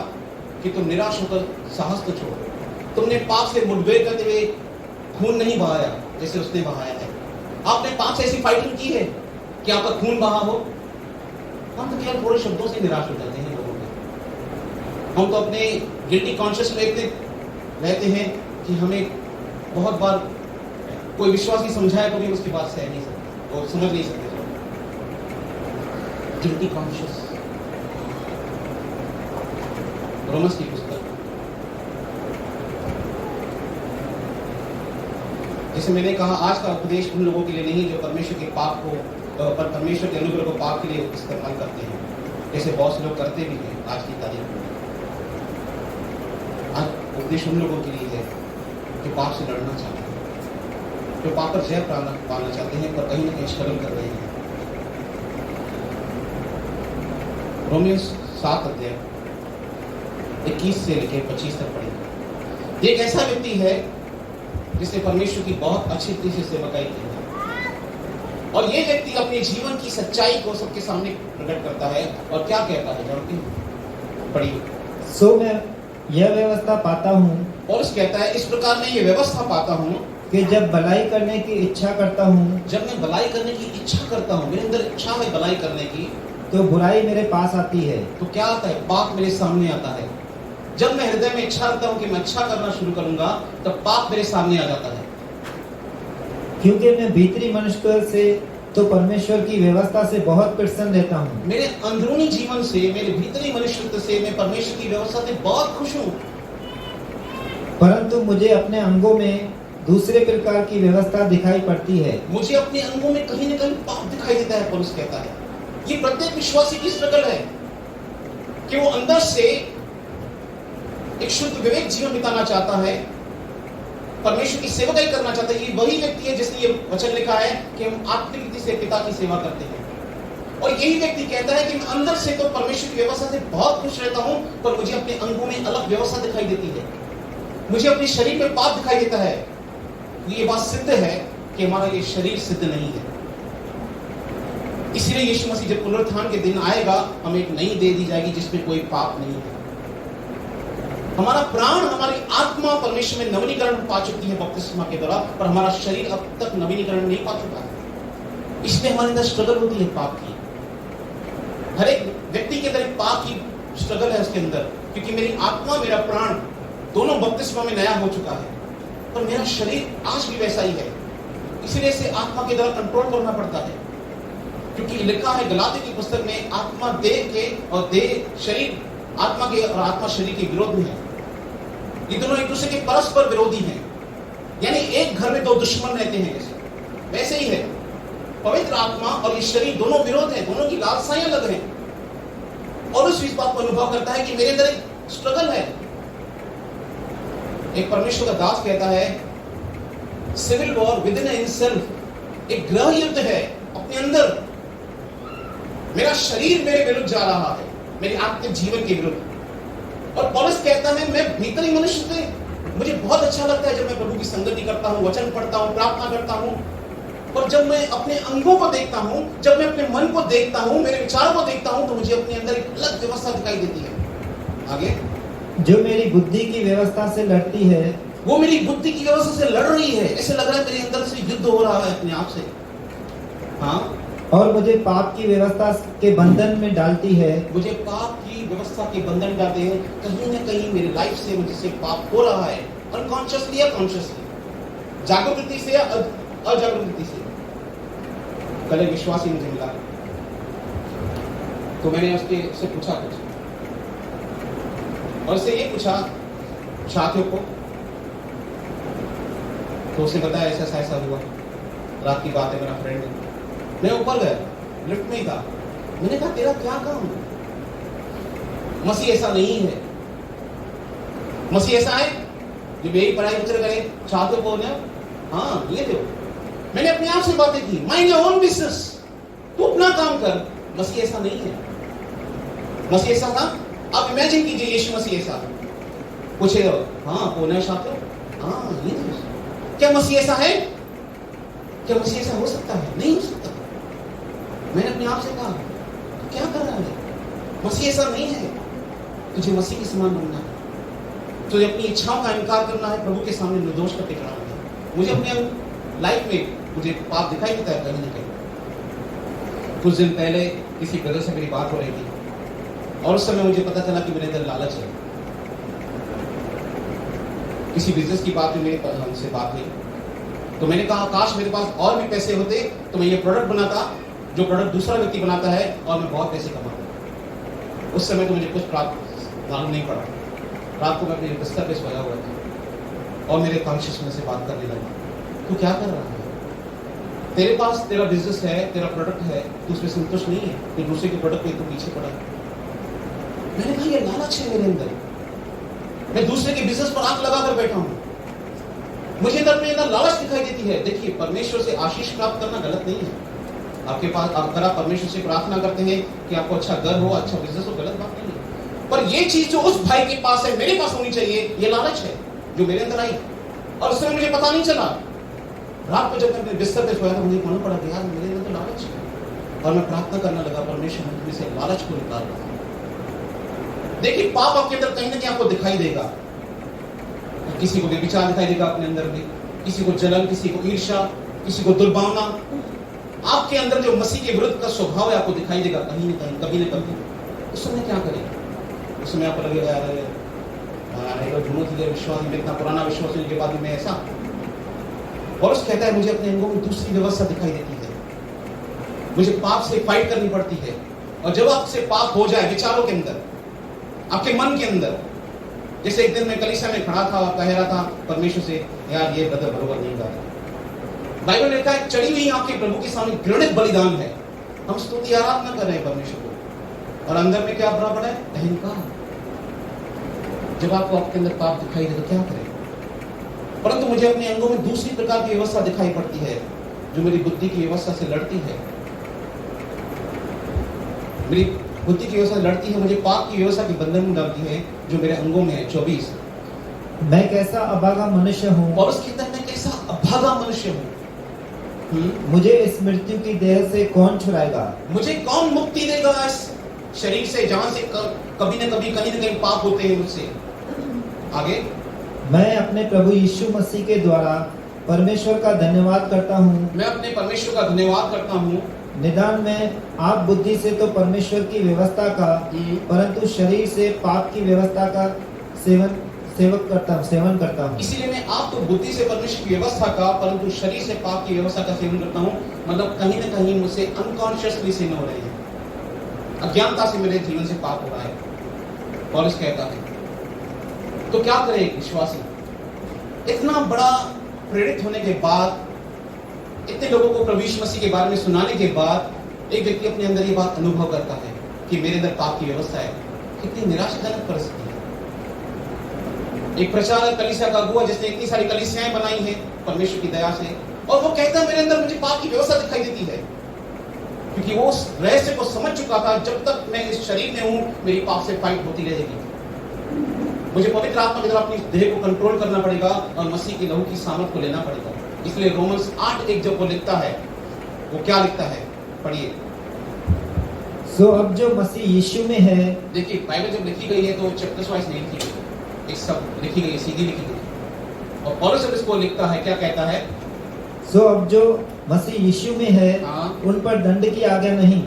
कि तुम निराश होकर साहस को छोड़ो। तुमने पाप से मुठभेड़ करते हुए खून नहीं बहाया जैसे उसने बहाया है। आपने पाप से ऐसी फाइटिंग की है कि आपका खून बहा हो। हम तो केवल थोड़े शब्दों से निराश हो जाते हैं लोगों में। हम तो अपने गिल्टी कॉन्शियस में रहते हैं कि हमें बहुत बार कोई विश्वासी समझाए तो भी उसकी बात सह नहीं सकते, वो समझ नहीं सकते। गिल्टी कॉन्शियस, रोमन्स की पुस्तक। जैसे मैंने कहा, आज का उपदेश उन लोगों के लिए नहीं जो परमेश्वर के पाप को पर परमेश्वर के अनुग्रह को पाप के लिए इस्तेमाल करते हैं, जैसे बहुत से लोग करते भी हैं आज की तारीख में। आज उपदेश उन लोगों के लिए है जो पाप से लड़ना चाहते हैं, जो पाप पर जय पाना चाहते हैं, पर कहीं ना कहीं स्ट्रगल कर रहे हैं। रोमियोस 7 अध्याय 21 से लेकर 25 तक पढ़ेंगे। ये एक ऐसा व्यक्ति है जिसने परमेश्वर की बहुत अच्छी तरीके से सेवकाई की है, और ये व्यक्ति अपने जीवन की सच्चाई को सबके सामने प्रकट करता है। और क्या कहता है जानते हैं? पढ़िए। सो मैं यह व्यवस्था पाता हूँ और कहता है, इस प्रकार मैं ये व्यवस्था पाता हूँ कि जब भलाई करने की इच्छा करता हूँ, जब मैं भलाई करने की इच्छा करता हूँ, मेरे अंदर इच्छा है भलाई करने की, तो बुराई मेरे पास आती है। तो क्या आता है? पाप मेरे सामने आता है। जब मैं हृदय में इच्छा करता हूँ कि मैं अच्छा करना शुरू करूंगा, तब पाप मेरे सामने आ जाता है। क्योंकि मैं भीतरी मनुष्य से तो परमेश्वर की व्यवस्था से बहुत प्रसन्न रहता हूँ। मेरे अंदरूनी जीवन से, मेरे भीतरी मनुष्यत्व से मैं परमेश्वर की व्यवस्था से बहुत खुश हूँ। परंतु मुझे अपने अंगों में दूसरे प्रकार की व्यवस्था दिखाई पड़ती है। मुझे अपने अंगों में कहीं न कहीं पाप दिखाई देता है। पौलुस कहता है, ये प्रत्येक विश्वासी की स्ट्रगल है कि वो अंदर से एक शुद्ध विवेक जीवन बिताना चाहता है, परमेश्वर की सेवा करना चाहता है। ये वही व्यक्ति है जिसने ये वचन लिखा है कि हम आत्मिक रीति से पिता की सेवा करते हैं। और यही व्यक्ति कहता है कि मैं अंदर से तो परमेश्वर की व्यवस्था से बहुत खुश रहता हूं, पर मुझे अपने अंगों में अलग व्यवस्था दिखाई देती है, मुझे अपने शरीर में पाप दिखाई देता है। ये बात सिद्ध है कि हमारा ये शरीर सिद्ध नहीं है। इसलिए यीशु मसीह जब पुनरुत्थान के दिन आएगा, हमें एक नई दे दी जाएगी जिसमें कोई पाप नहीं है। हमारा प्राण, हमारी आत्मा परमेश्वर में नवीनीकरण पा चुकी है बपतिस्मा के द्वारा, पर हमारा शरीर अब तक नवीनीकरण नहीं पा चुका है। इसलिए हमारे अंदर स्ट्रगल होती है पाप की। हर एक व्यक्ति के अंदर एक पाप की स्ट्रगल है उसके अंदर, क्योंकि मेरी आत्मा, मेरा प्राण दोनों बपतिस्मा में नया हो चुका है, पर मेरा शरीर आज भी वैसा ही है। इसलिए इसे आत्मा के द्वारा कंट्रोल करना पड़ता है, क्योंकि लिखा है गलाती की पुस्तक में, आत्मा देह के और देह शरीर, आत्मा के और आत्मा शरीर के विरोध में है। ये दोनों एक दूसरे के परस्पर विरोधी हैं। यानी एक घर में दो दुश्मन रहते हैं, जैसे वैसे ही है पवित्र आत्मा और ये शरीर, दोनों विरोध हैं, दोनों की लालसाएं अलग हैं। और उस बात को अनुभव करता है कि मेरे अंदर एक स्ट्रगल है। एक परमेश्वर का दास कहता है, civil war within himself, एक गृह युद्ध है अपने अंदर। मेरा शरीर मेरे विरुद्ध जा रहा है, मेरे आत्मिक जीवन के विरुद्ध। और पौलुस कहता है, मैं भीतरी मनुष्य से मुझे बहुत अच्छा लगता है जब मैं प्रभु की संगति करता हूँ, वचन पढ़ता हूँ, प्रार्थना करता हूँ। और जब मैं अपने अंगों को देखता हूँ, जब मैं अपने मन को देखता हूँ, मेरे विचारों को देखता हूँ, तो मुझे अपने अंदर एक अलग व्यवस्था दिखाई देती है। आगे, जो मेरी बुद्धि की व्यवस्था से लड़ती है, वो मेरी बुद्धि की व्यवस्था से लड़ रही है। ऐसे लग रहा है मेरे अंदर से युद्ध हो रहा है अपने आप से। हाँ, और मुझे पाप की व्यवस्था के बंधन में डालती है। मुझे पाप की व्यवस्था के बंधन डालते हैं। कहीं ना कहीं मेरी लाइफ से मुझसे पाप हो रहा है, अनकॉन्शियसली या कॉन्शियसली, जागरूकता से या अजागरूकता से। कल एक विश्वासी मुझे मिला, तो मैंने उससे पूछा कुछ, और उससे ये पूछा साथियों को, तो उसे बताया ऐसा ऐसा हुआ, रात की बात है, मेरा फ्रेंड है। मैं ऊपर गया, लिफ्ट में ही था। मैंने कहा, तेरा क्या काम है? मसीह ऐसा नहीं है। मसीह ऐसा है जो मेरी पढ़ाई उतर करे, चाहते को ना, हाँ ये दो। मैंने अपने आप से बातें की, माइंड योर ओन बिजनेस, तू अपना काम कर। मसीह ऐसा नहीं है। मसीह ऐसा था, आप इमेजिन कीजिए यीशु मसीह ऐसा पूछेगा, हाँ कौन है छात्र? हाँ ये दो। क्या मसीह ऐसा है? क्या मसीह ऐसा हो सकता है? नहीं हो सकता। मैंने अपने आप से कहा, तो क्या कर रहा है? मसीह ऐसा नहीं है। तुझे मसीह के समान बनना है, तुझे अपनी इच्छाओं का इनकार करना है, प्रभु के सामने निर्दोष करके खड़ा होना है। मुझे अपने लाइफ में मुझे पाप दिखाई देता है कहीं ना कहीं। कुछ दिन पहले किसी ब्रदर से मेरी बात हो रही थी, और उस समय मुझे पता चला कि मेरे अंदर लालच है। किसी बिजनेस की बात में मेरे हमसे बात हुई, तो मैंने कहा काश मेरे पास और भी पैसे होते तो मैं ये प्रोडक्ट बनाता जो प्रोडक्ट दूसरा व्यक्ति बनाता है और मैं बहुत पैसे कमाता। उस समय तो मुझे कुछ प्राप्त मालूम नहीं पड़ा। रात को मैं अपने बिस्तर पे सोया हुआ था और मेरे कॉन्शियस में से बात करने लगा, तू क्या कर रहा है? तेरे पास तेरा बिजनेस है, तेरा प्रोडक्ट है, तू उसमें संतुष्ट नहीं है, तो दूसरे के प्रोडक्ट पे तू पीछे पड़ा है। मैंने कहा ये लालच है मेरे अंदर, मैं दूसरे के बिजनेस पर आंख लगा कर बैठा हूं, मुझे अंदर में लालच दिखाई देती है। देखिए, परमेश्वर से आशीष प्राप्त करना गलत नहीं है। आपके पास अगर आप परमेश्वर से प्रार्थना करते हैं कि आपको अच्छा घर हो, अच्छा बिजनेस हो, गलत बात नहीं है। पर ये चीज जो उस भाई के पास है, मेरे पास होनी चाहिए, ये लालच है जो मेरे अंदर आई और उसमें मुझे पता नहीं चला। रात को जब मैं अपने बिस्तर पे सोया था, मुझे मालूम पड़ा कि यार मेरे अंदर तो लालच है और मैं प्रार्थना करने लगा, परमेश्वर मुझ से लालच को निकाल रहा। देखिए, पाप आपके अंदर कहीं ना कहीं आपको दिखाई देगा। किसी को व्यभिचार दिखाई देगा अपने अंदर में, किसी को जलन, किसी को ईर्ष्या, किसी को दुर्भावना। आपके अंदर जो मसीह के विरुद्ध का स्वभाव है आपको दिखाई देगा कहीं न कहीं, कभी न कभी। उस समय क्या करें? उस समय आपको लगेगा यार विश्वास में इतना पुराना विश्वास होने के बाद में ऐसा। पौलुस कहता है मुझे अपने अंगों में दूसरी व्यवस्था दिखाई देती है, मुझे पाप से फाइट करनी पड़ती है। और जब आपसे पाप हो जाए विचारों के अंदर, आपके मन के अंदर, जैसे एक दिन मैं कलीसिया में खड़ा था और कह रहा था परमेश्वर से, यार ये ब्रदर बरोबर नहीं गाता। बाइबल में लिखा है चढ़ी हुई आंखें प्रभु के सामने घृणित बलिदान है। हम स्तुति आराधना कर रहे हैं परमेश्वर को और अंदर में क्या भरा पड़ा है? अहंकार। जब आपको आपके अंदर पाप दिखाई दे तो क्या करें? परंतु मुझे अपने अंगों में दूसरी प्रकार की व्यवस्था दिखाई पड़ती है जो मेरी बुद्धि की व्यवस्था से लड़ती है। मेरी बुद्धि की व्यवस्था लड़ती है, मुझे पाप की व्यवस्था के बंधन में डालती है जो मेरे अंगों में है। 24 मैं कैसा अभागा मनुष्य हूँ, पौलुस कहता है मैं कैसा अभागा मनुष्य हूँ। मुझे इस मृत्यु की देह से कौन छुड़ाएगा? मुझे कौन मुक्ति देगा इस शरीर से जहां से कभी न कभी कहीं न कहीं पाप होते हैं मुझसे। आगे, मैं अपने प्रभु यीशु मसीह के द्वारा परमेश्वर का धन्यवाद करता हूँ। मैं अपने परमेश्वर का धन्यवाद करता हूँ। निदान में आप बुद्धि से तो परमेश्वर की व्यवस्था का, परंतु शरीर से पाप की व्यवस्था का सेवन करता हूँ। इसीलिए मैं आपको बुद्धि से परमेश्वर की व्यवस्था का, परंतु शरीर से पाप की व्यवस्था का सेवन करता हूँ। मतलब कहीं न कहीं मुझसे अनकॉन्शियसली सिन हो रहे हैं, अज्ञानता से मेरे जीवन से पाप हो रहा है। पौलुस कहता है तो क्या करे विश्वासी? इतना बड़ा प्रेरित होने के बाद, इतने लोगों को प्रभु यीशु मसीह के बारे में सुनाने के बाद एक व्यक्ति अपने अंदर ये बात अनुभव करता है कि मेरे अंदर पाप की व्यवस्था है। कितनी निराशाजनक परिस्थिति है। एक प्रचारक, कलीसिया का अगुआ जिसने इतनी सारी कलीसियाएं बनाई हैं परमेश्वर की दया से, और वो कहता है मेरे अंदर मुझे पाप की व्यवस्था दिखाई देती है, क्योंकि वो उस रहस्य को समझ चुका था जब तक मैं इस शरीर में हूं मेरी पाप से फाइट होती रहेगी। मुझे पवित्र आत्मा की तरफ अपनी देह को कंट्रोल करना पड़ेगा और मसीह की लहू की सामर्थ को लेना पड़ेगा। इसलिए रोमन्स 8:1 जब वो लिखता है, वो क्या लिखता है? पढ़िए। सो अब जो मसीह यीशु में है। देखिए, बाइबल जब लिखी गई है तो चैप्टर्स वाइज नहीं लिखी गई, एक सब लिखी गई, सीधी लिखी गई। और पौलुस जब इसको लिखता है क्या कहता है? सो अब जो मसीह यीशु में है, उन पर दंड की आज्ञा नहीं,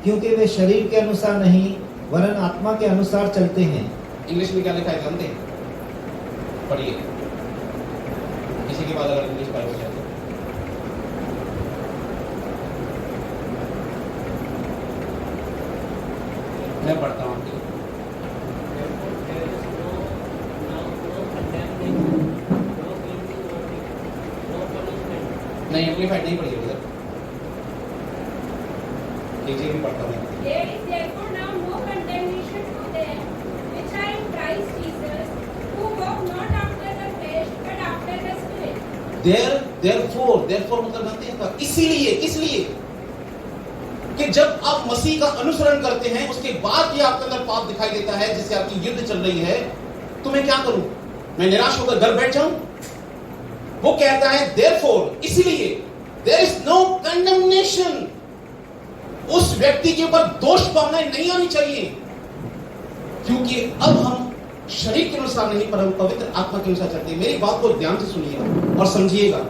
क्योंकि वे शरीर के अनुसार नहीं वरन आत्मा के अनुसार चलते हैं। इंग्लिश में क्या लिखा है जानते हैं? पढ़िए। किसी के बाद अगर इंग्लिश बाइबल है मैं पढ़ता हूँ। नहीं, एम्प्लीफाइड नहीं पढ़िए उधर, भी पढ़ता हूँ। There is therefore now no condemnation to them which are in Christ Jesus, who walk not after the flesh but after the Spirit. Therefore मतलब जानते हैं क्या? इसलिए कि जब आप मसीह का अनुसरण करते हैं उसके बाद भी आपके अंदर पाप दिखाई देता है, जिससे आपकी युद्ध चल रही है, तो मैं क्या करूं? मैं निराश होकर घर बैठ जाऊं? वो कहता है therefore, इसलिए there is no condemnation, उस व्यक्ति के ऊपर दोष भावनाएं नहीं आनी चाहिए, क्योंकि अब हम शरीर के अनुसार नहीं पर हम पवित्र आत्मा के अनुसार चलते हैं। मेरी बात को ध्यान से सुनिएगा और समझिएगा।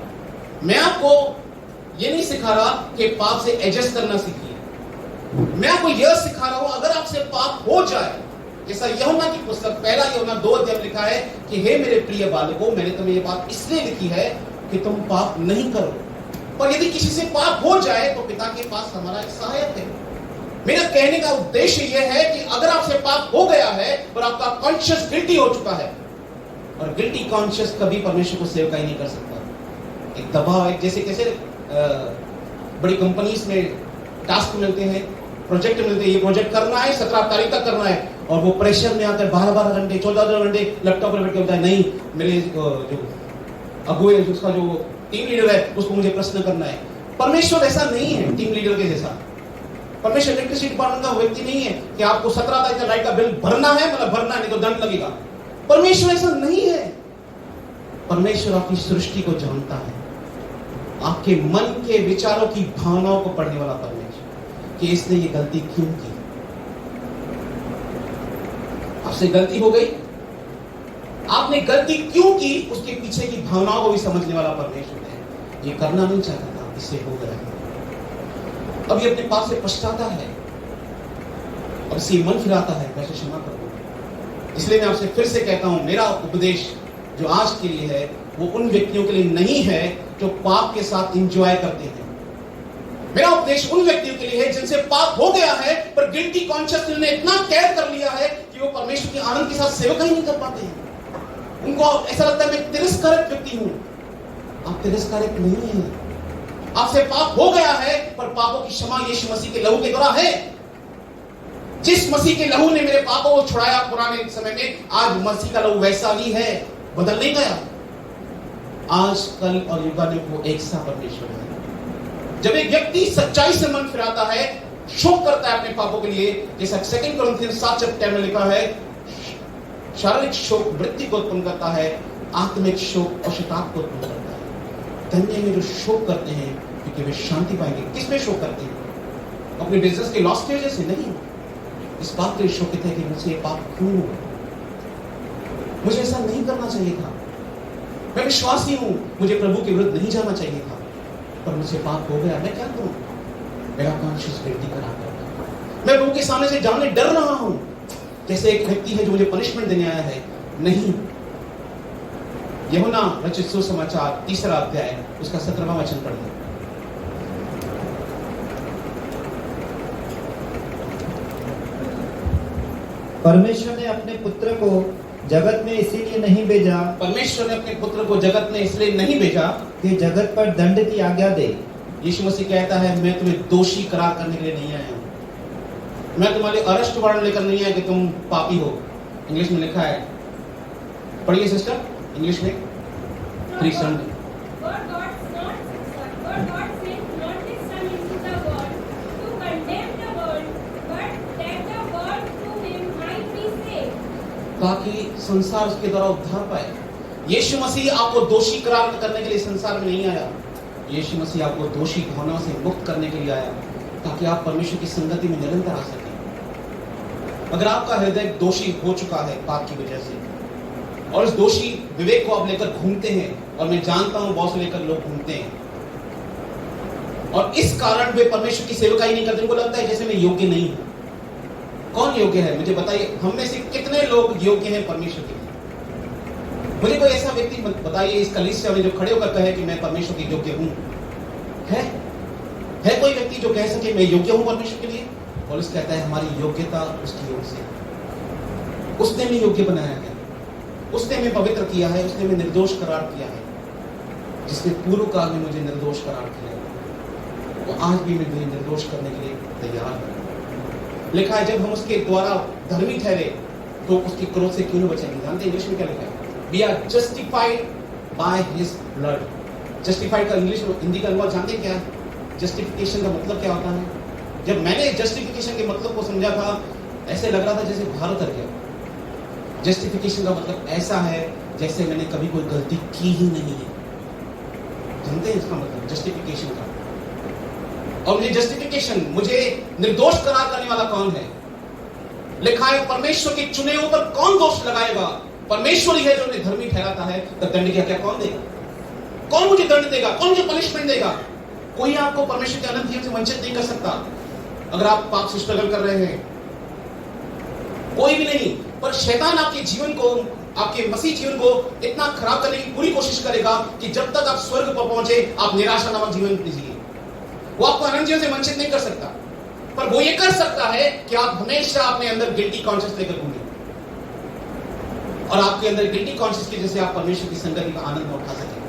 मैं आपको ये नहीं सिखा रहा कि पाप से एडजस्ट करना सीखिए। मैं आपको यह सिखा रहा हूं अगर आपसे पाप हो जाए, जैसा यूहन्ना की पुस्तक 1 यूहन्ना 2 अध्याय लिखा है कि हे मेरे प्रिय बालकों, मैंने तुम्हें ये बात इसलिए लिखी है कि तुम पाप नहीं करो, पर यदि किसी से पाप हो जाए तो पिता के पास हमारा एक सहायक है। मेरा कहने का उद्देश्य यह है कि अगर आपसे पाप हो गया है और आपका कॉन्शियस गिल्टी हो चुका है, और गिल्टी कॉन्शियस कभी परमेश्वर को सेवकाई नहीं कर सकता। एक दबाव, एक जैसे कैसे बड़ी कंपनीज में टास्क मिलते हैं, प्रोजेक्ट मिलते हैं, ये प्रोजेक्ट करना है, 17 तारीख तक करना है, और वो प्रेशर में आकर 12-12 घंटे 14 घंटे लैपटॉप पर बैठ के होता है, नहीं मेरे जो अगुए, उसका जो टीम लीडर है उसको मुझे प्रश्न करना है। परमेश्वर ऐसा नहीं है टीम लीडर के जैसा। परमेश्वर इलेक्ट्रिसिटी डिपार्टमेंट का व्यक्ति नहीं है कि आपको 17 तारीख का लाइट का बिल भरना है, मतलब भरना नहीं तो दंड लगेगा। परमेश्वर ऐसा नहीं है। परमेश्वर आपकी सृष्टि को जानता है, आपके मन के विचारों की भावनाओं को पढ़ने वाला परमेश्वर, कि इसने ये गलती क्यों की। आपसे गलती हो गई, आपने गलती क्यों की, उसके पीछे की भावनाओं को भी समझने वाला परमेश्वर है। ये करना नहीं चाहता था, इससे हो गया। अब ये अपने पाप से पछताता है, अब इसे मन फिराता है, वैसे क्षमा कर दो। इसलिए मैं आपसे फिर से कहता हूं, मेरा उपदेश जो आज के लिए है वो उन व्यक्तियों के लिए नहीं है जो पाप के साथ एंजॉय करते हैं। मेरा उपदेश उन व्यक्तियों के लिए है जिनसे पाप हो गया है, पर गिल्टी कॉन्शियस ने इतना कैद कर लिया है कि वो परमेश्वर के आनंद के साथ सेवकाई नहीं कर पाते हैं। उनको ऐसा लगता है मैं तिरस्कारक व्यक्ति हूं। आप तिरस्कारक नहीं हैं। आपसे पाप हो गया है, पर पापों की क्षमा यीशु मसीह के लहू के द्वारा है। जिस मसीह के लहू ने मेरे पापों को छुड़ाया पुराने समय में, आज मसीह का लहू वैसा ही है, बदल नहीं गया। आज कल और युगानुग वो एक सा परमेश्वर है। जब एक व्यक्ति सच्चाई से मन फिराता है, शोक करता है अपने पापों के लिए, जैसा 2 कोरिन्थियंस 7 में लिखा है, शारीरिक शोक मृत्यु को उत्पन्न करता है, आत्मिक शोक पश्चाताप को उत्पन्न करता है। धन्य में जो शोक करते हैं, क्योंकि वे शांति पाएंगे। किस में शोक करते हैं? अपने बिजनेस के लॉस की वजह से नहीं, इस बात के लिए शोकित है कि मुझसे पाप क्यों हुआ, मुझे ऐसा नहीं करना चाहिए था। मैं विश्वासी हूं, मुझे प्रभु के विरुद्ध नहीं जाना चाहिए था, पर मुझसे पाप हो गया। मैं क्या करूं? मेरा कॉन्शियस गिल्टी करा कर मैं प्रभु के सामने से जाने डर रहा हूं, जैसे एक व्यक्ति है जो मुझे पनिशमेंट देने आया है। नहीं, यूहन्ना रचित सुसमाचार 3 अध्याय उसका 17वां वचन पढ़िए। परमेश्वर ने अपने पुत्र को जगत में इसीलिए नहीं भेजा, परमेश्वर ने अपने पुत्र को जगत में इसलिए नहीं भेजा कि जगत पर दंड की आज्ञा दे। यीशु मसीह कहता है, मैं तुम्हें दोषी करार करने के लिए नहीं आया हूं। मैं तुम्हारे अरेस्ट वारंट लेकर नहीं आया कि तुम पापी हो। इंग्लिश में लिखा है, पढ़िए सिस्टर, इंग्लिश में। ताकि संसार उसके द्वारा उद्धार पाए। यीशु मसीह आपको दोषी करार करने के लिए संसार में नहीं आया। यीशु मसीह आपको दोषी भावनाओं से मुक्त करने के लिए आया, ताकि आप परमेश्वर की संगति में निरंतर आ सकें। अगर आपका हृदय दोषी हो चुका है पाप की वजह से, और इस दोषी विवेक को आप लेकर घूमते हैं, और मैं जानता हूं बहुत से लेकर लोग घूमते हैं, और इस कारण वे परमेश्वर की सेवकाई नहीं करते। उनको लगता है जैसे मैं योग्य नहीं हूं। कौन योग्य है? मुझे बताइए, हम में से कितने लोग योग्य हैं परमेश्वर के लिए? मुझे कोई ऐसा व्यक्ति बताइए इस कलीसिया में जो खड़े होकर कहे कि मैं परमेश्वर की योग्य हूं। है कोई व्यक्ति जो कह सके मैं योग्य हूं परमेश्वर के लिए? पौलुस कहता है हमारी योग्यता उसकी ओर से, उसने हमें योग्य बनाया है, उसने हमें पवित्र किया है, उसने हमें निर्दोष करार किया है। जिसने पूर्व काल में मुझे निर्दोष करार किया, वो आज भी मुझे निर्दोष करने के लिए तैयार है। लिखा है, जब हम उसके द्वारा धर्मी ठहरे तो उसकी क्रोध से क्यों बचेंगे? जानते इंग्लिश में क्या लिखा है? We are justified by his blood. Justified का इंग्लिश हिंदी का अनुवाद जानते हैं क्या है? जस्टिफिकेशन का मतलब क्या होता है? जब मैंने जस्टिफिकेशन के मतलब को समझा था, ऐसे लग रहा था जैसे बाहर उतर गया। जस्टिफिकेशन का मतलब ऐसा है जैसे मैंने कभी कोई गलती की ही नहीं है। जानते हैं इसका मतलब जस्टिफिकेशन का? और मुझे जस्टिफिकेशन, मुझे निर्दोष करार करने वाला कौन है? लिखा है, परमेश्वर के चुने पर कौन दोष लगाएगा? परमेश्वर ही है जो उन्हें धर्मी ठहराता है। तो दंड की आज्ञा कौन देगा? कौन मुझे दंड देगा? कौन मुझे पनिशमेंट देगा? कोई आपको परमेश्वर के अनंत जीवन से वंचित नहीं कर सकता। अगर आप पाप से स्ट्रगल कर रहे हैं, कोई भी नहीं, पर शैतान आपके जीवन को आपके मसीह जीवन को इतना खराब करने की पूरी कोशिश करेगा कि जब तक आप स्वर्ग पर पहुंचे आप निराशा नामक जीवन जिए। वो आपको अनंत जीवन से वंचित नहीं कर सकता, पर वो ये कर सकता है कि आप हमेशा अपने अंदर गिल्टी कॉन्शियस लेकर घूमें और आपके अंदर गिल्टी कॉन्शियस की वजह से आप परमेश्वर की संगति का आनंद न उठा सकें।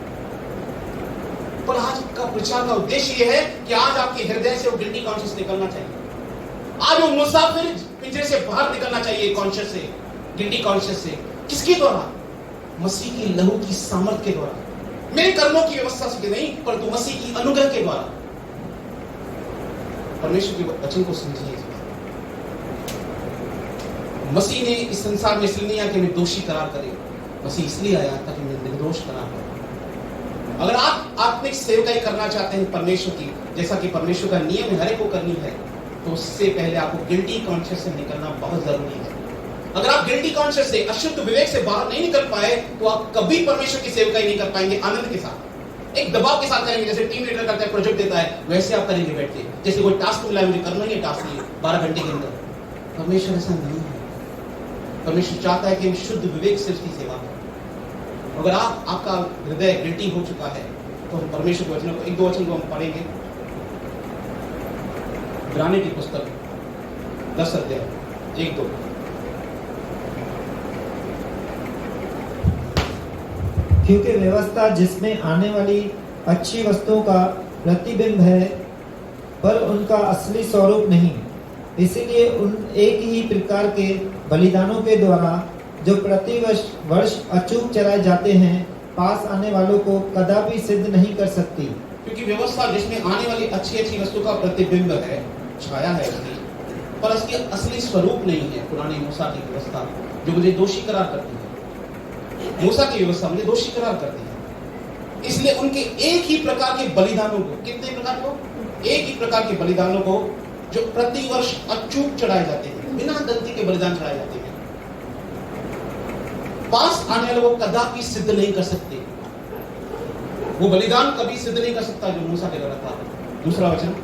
पर आज का प्रचार का उद्देश्य यह है कि आज आपके हृदय से वो गिल्टी कॉन्शियस निकलना चाहिए। आज वो मुसाफिर पिंजरे से बाहर निकलना चाहिए कॉन्शियस से, गिल्टी कॉन्शियस से। किसके द्वारा? मसीह की लहू की सामर्थ के द्वारा, मेरे कर्मों की व्यवस्था से नहीं, परंतु मसीह की अनुग्रह के द्वारा। परमेश्वर के वचन को समझिए। मसीह ने इस संसार में इसलिए नहीं आया कि हमें दोषी करार करे, मसीह इसलिए आया ताकि हमें निर्दोष करार करे। अगर आप आत्मिक सेवकाई करना चाहते हैं परमेश्वर की, जैसा कि परमेश्वर का नियम है हर एक को करनी है, तो उससे पहले आपको गिल्टी कॉन्शियस से निकलना बहुत जरूरी है। अगर आप गिल्टी कॉन्शियस से, अशुद्ध विवेक से बाहर नहीं निकल पाए तो आप कभी परमेश्वर की सेवकाई नहीं कर पाएंगे आनंद के साथ, एक दबाव के साथ करेंगे। जैसे टीम लीडर करता है, प्रोजेक्ट देता है, वैसे आप करेंगे बैठ के। जैसे कोई टास्क मिला है, मुझे करना ही है टास्क, नहीं 12 घंटे के अंदर। परमेश्वर ऐसा नहीं है। परमेश्वर चाहता है कि हम शुद्ध विवेक से उसकी सेवा करें। अगर आपका हृदय गिल्टी हो चुका है तो हम परमेश्वर के वचनों को, एक दो वचन को हम पढ़ेंगे। इब्रानी की पुस्तक 10 अध्याय 1-2। क्योंकि व्यवस्था जिसमें आने वाली अच्छी वस्तुओं का प्रतिबिंब है, पर उनका असली स्वरूप नहीं। इसीलिए उन एक ही प्रकार के बलिदानों के द्वारा जो प्रति वर्ष अचूक चलाए जाते हैं, पास आने वालों को कदापि सिद्ध नहीं कर सकती। क्योंकि व्यवस्था जिसमें आने वाली अच्छी अच्छी वस्तु का प्रतिबिंब है, छाया है उसकी, पर उसकी असली स्वरूप नहीं है। पुरानी मूसा की व्यवस्था जो मुझे दोषी करार करती है, मूसा की व्यवस्था मुझे दोषी करार करती है। इसलिए उनके एक ही प्रकार के बलिदानों को, कितने प्रकार को? एक ही प्रकार के बलिदानों को जो प्रति वर्ष अचूक चढ़ाए जाते हैं, बिना गलती के बलिदान चढ़ाए जाते हैं, पास आने वाले को कदापि सिद्ध नहीं कर सकते। वो बलिदान कभी सिद्ध नहीं कर सकता जो मूसा के द्वारा था। दूसरा वचन,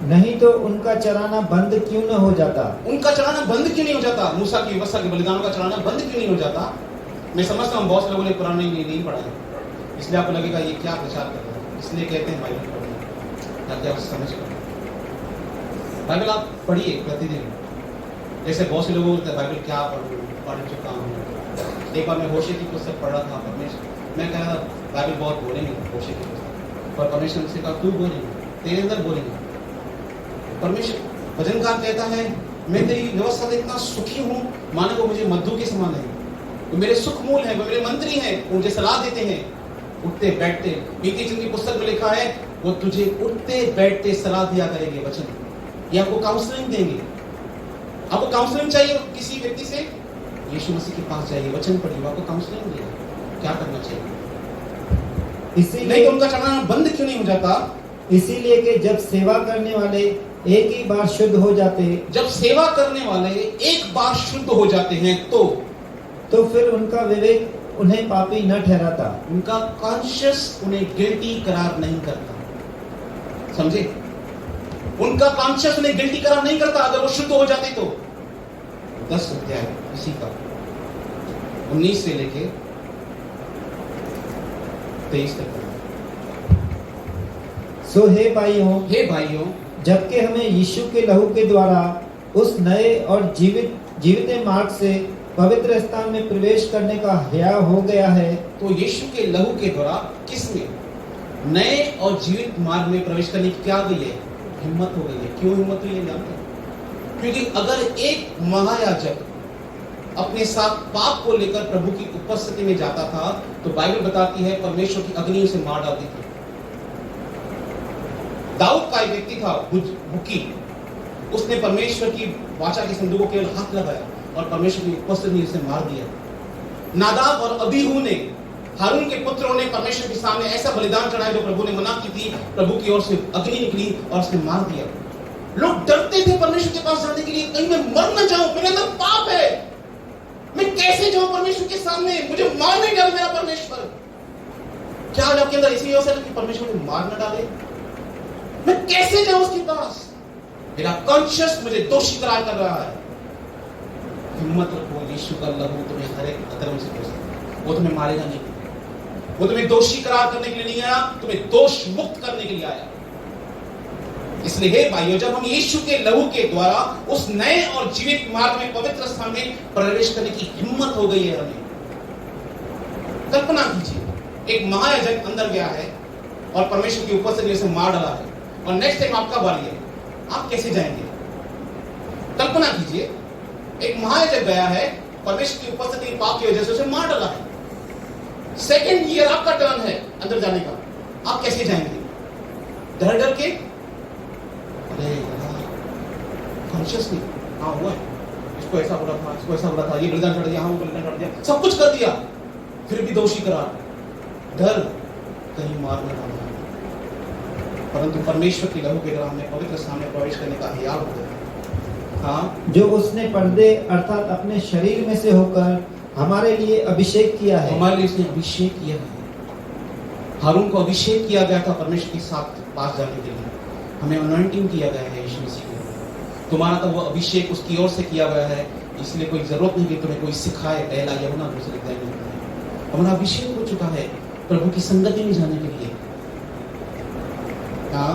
नहीं तो उनका चढ़ाना बंद क्यों न हो जाता? उनका चढ़ाना बंद क्यों नहीं हो जाता? मूसा की व्यवस्था के बलिदानों का चढ़ाना बंद क्यों नहीं हो जाता? मैं समझता हूँ बहुत से लोगों ने पुराना नहीं पढ़ा है, इसलिए आपको लगेगा ये क्या प्रचार कर रहे हैं। इसलिए कहते हैं बाइबल पढ़ना, ताकि आप समझ पाए। बाइबल आप पढ़िए प्रतिदिन। जैसे बहुत से लोग बोलते हैं बाइबल क्या पढ़ चुका हूँ। एक बार मैं होशे की पुस्तक पढ़ रहा था, परमेश्वर, मैं कह रहा था बाइबल बहुत बोरिंग है होशे की पुस्तक, पर परमेश्वर ने कहा तू बोरिंग है, तेरे अंदर बोरिंग है। परमेश्वर भजनकार कहता है मैं तेरी व्यवस्था से इतना सुखी हूँ, मानो को मुझे मधु के समान है। तो मेरे सुख मूल है, वो मेरे मंत्री हैं, मुझे सलाह देते हैं उठते बैठते। बीती चंद की पुस्तक में लिखा है वो तुझे उठते बैठते सलाह दिया करेंगे। वचन ये आपको काउंसलिंग देंगे। आपको काउंसलिंग चाहिए किसी व्यक्ति से, यीशु मसीह के पास जाइए, वचन पढ़िए, आपको काउंसलिंग देगा क्या करना चाहिए। इसीलिए नहीं तो उनका चढ़ाना बंद क्यों नहीं हो जाता? इसीलिए कि जब सेवा करने वाले एक ही बार शुद्ध हो जाते, जब सेवा करने वाले एक बार शुद्ध हो जाते हैं तो फिर उनका विवेक उन्हें पापी न ठहराता, उनका कॉन्शियस उन्हें गिल्टी करार नहीं करता। समझे? उनका कॉन्शियस उन्हें गिल्टी करार नहीं करता अगर वो शुद्ध हो जाते तो। 10 अध्याय इसी का 19 से लेके 23 तक। सो हे भाइयों, जबकि हमें यीशु के लहू के द्वारा उस नए और जीवित मार्ग से पवित्र स्थान में प्रवेश करने का हया हो गया है। तो यीशु के लहू के द्वारा किसमें? नए और जीवित मार्ग में प्रवेश करने की क्या हो गई है? हिम्मत हो गई है। क्यों हिम्मत हुई है जानते हैं? क्योंकि अगर एक महायाजक अपने साथ पाप को लेकर प्रभु की उपस्थिति में जाता था तो बाइबल बताती है परमेश्वर की अग्नि उसे मार डालती थी। दाऊद का एक व्यक्ति था बुकी, उसने परमेश्वर की वाचा के संदूक को केवल हाथ लगाया और परमेश्वर की उपस्थिति में उसे मार दिया। नादाब और अबीहू ने, हारून के पुत्रों ने परमेश्वर के सामने ऐसा बलिदान चढ़ाया जो प्रभु ने मना की थी। प्रभु की ओर से अग्नि निकली और उसने मार दिया। लोग डरते थे परमेश्वर के पास जाने के लिए, कहीं मैं मर न जाऊं, मेरे अंदर पाप है, मैं कैसे जाऊं परमेश्वर के सामने, मुझे मार नहीं डाले मेरा परमेश्वर। क्या आज आपके अंदर इसी अवसर कि परमेश्वर को मार न डाले? मैं कैसे जाऊं उसके पास? मेरा कॉन्शियस मुझे दोषी करार कर रहा है। हिम्मत रखो, यीशु का लहू तुम्हें हर एक अधर्म से धो सकता है। वो तुम्हें मारेगा नहीं, वो तुम्हें दोषी करार करने के लिए नहीं आया, तुम्हें दोष मुक्त करने के लिए आया। इसलिए हे भाइयों, जब हम यीशु के लहू के द्वारा उस नए और जीवित मार्ग में, पवित्र स्थान में प्रवेश करने की हिम्मत हो गई है हमें। कल्पना कीजिए, एक महायाजक अंदर गया है और परमेश्वर की उपस्थिति से मार डाला है, और नेक्स्ट टाइम आपका बारी है, आप कैसे जाएंगे? कल्पना कीजिए, एक महायाजक गया है, परमेश्वर की उपस्थिति पाप की वजह से उसे मार डाला है, सेकेंड ईयर आपका टर्न है अंदर जाने का, आप कैसे जाएंगे? डर डर के? अरे कॉन्शियस नहीं, हाँ हुआ है, इसको ऐसा बोला था, इसको ऐसा बोला था, ये बलिदान चढ़ दिया, हाँ वो बलिदान चढ़ दिया, सब कुछ कर दिया, फिर भी दोषी करार, डर कहीं मार न डालना। परंतु परमेश्वर की लहू के द्वारा हमें पवित्र स्थान में प्रवेश करने का हयाल हो गया। हाँ, जो उसने पर्दे अर्थात अपने शरीर में से होकर हमारे लिए अभिषेक किया है। हमारे लिए उसने अभिषेक किया है। हारून को अभिषेक किया गया था परमेश्वर के साथ पास जाने के लिए, हमें अनॉइंटिंग किया गया है यीशु मसीह के। तुम्हारा तो वो अभिषेक उसकी ओर से किया गया है, इसलिए कोई जरूरत नहीं कि तुम्हें कोई सिखाए। पहला यूहन्ना 2:2 हमारा अभिषेक हो चुका है प्रभु की संगति में जाने के लिए। हाँ,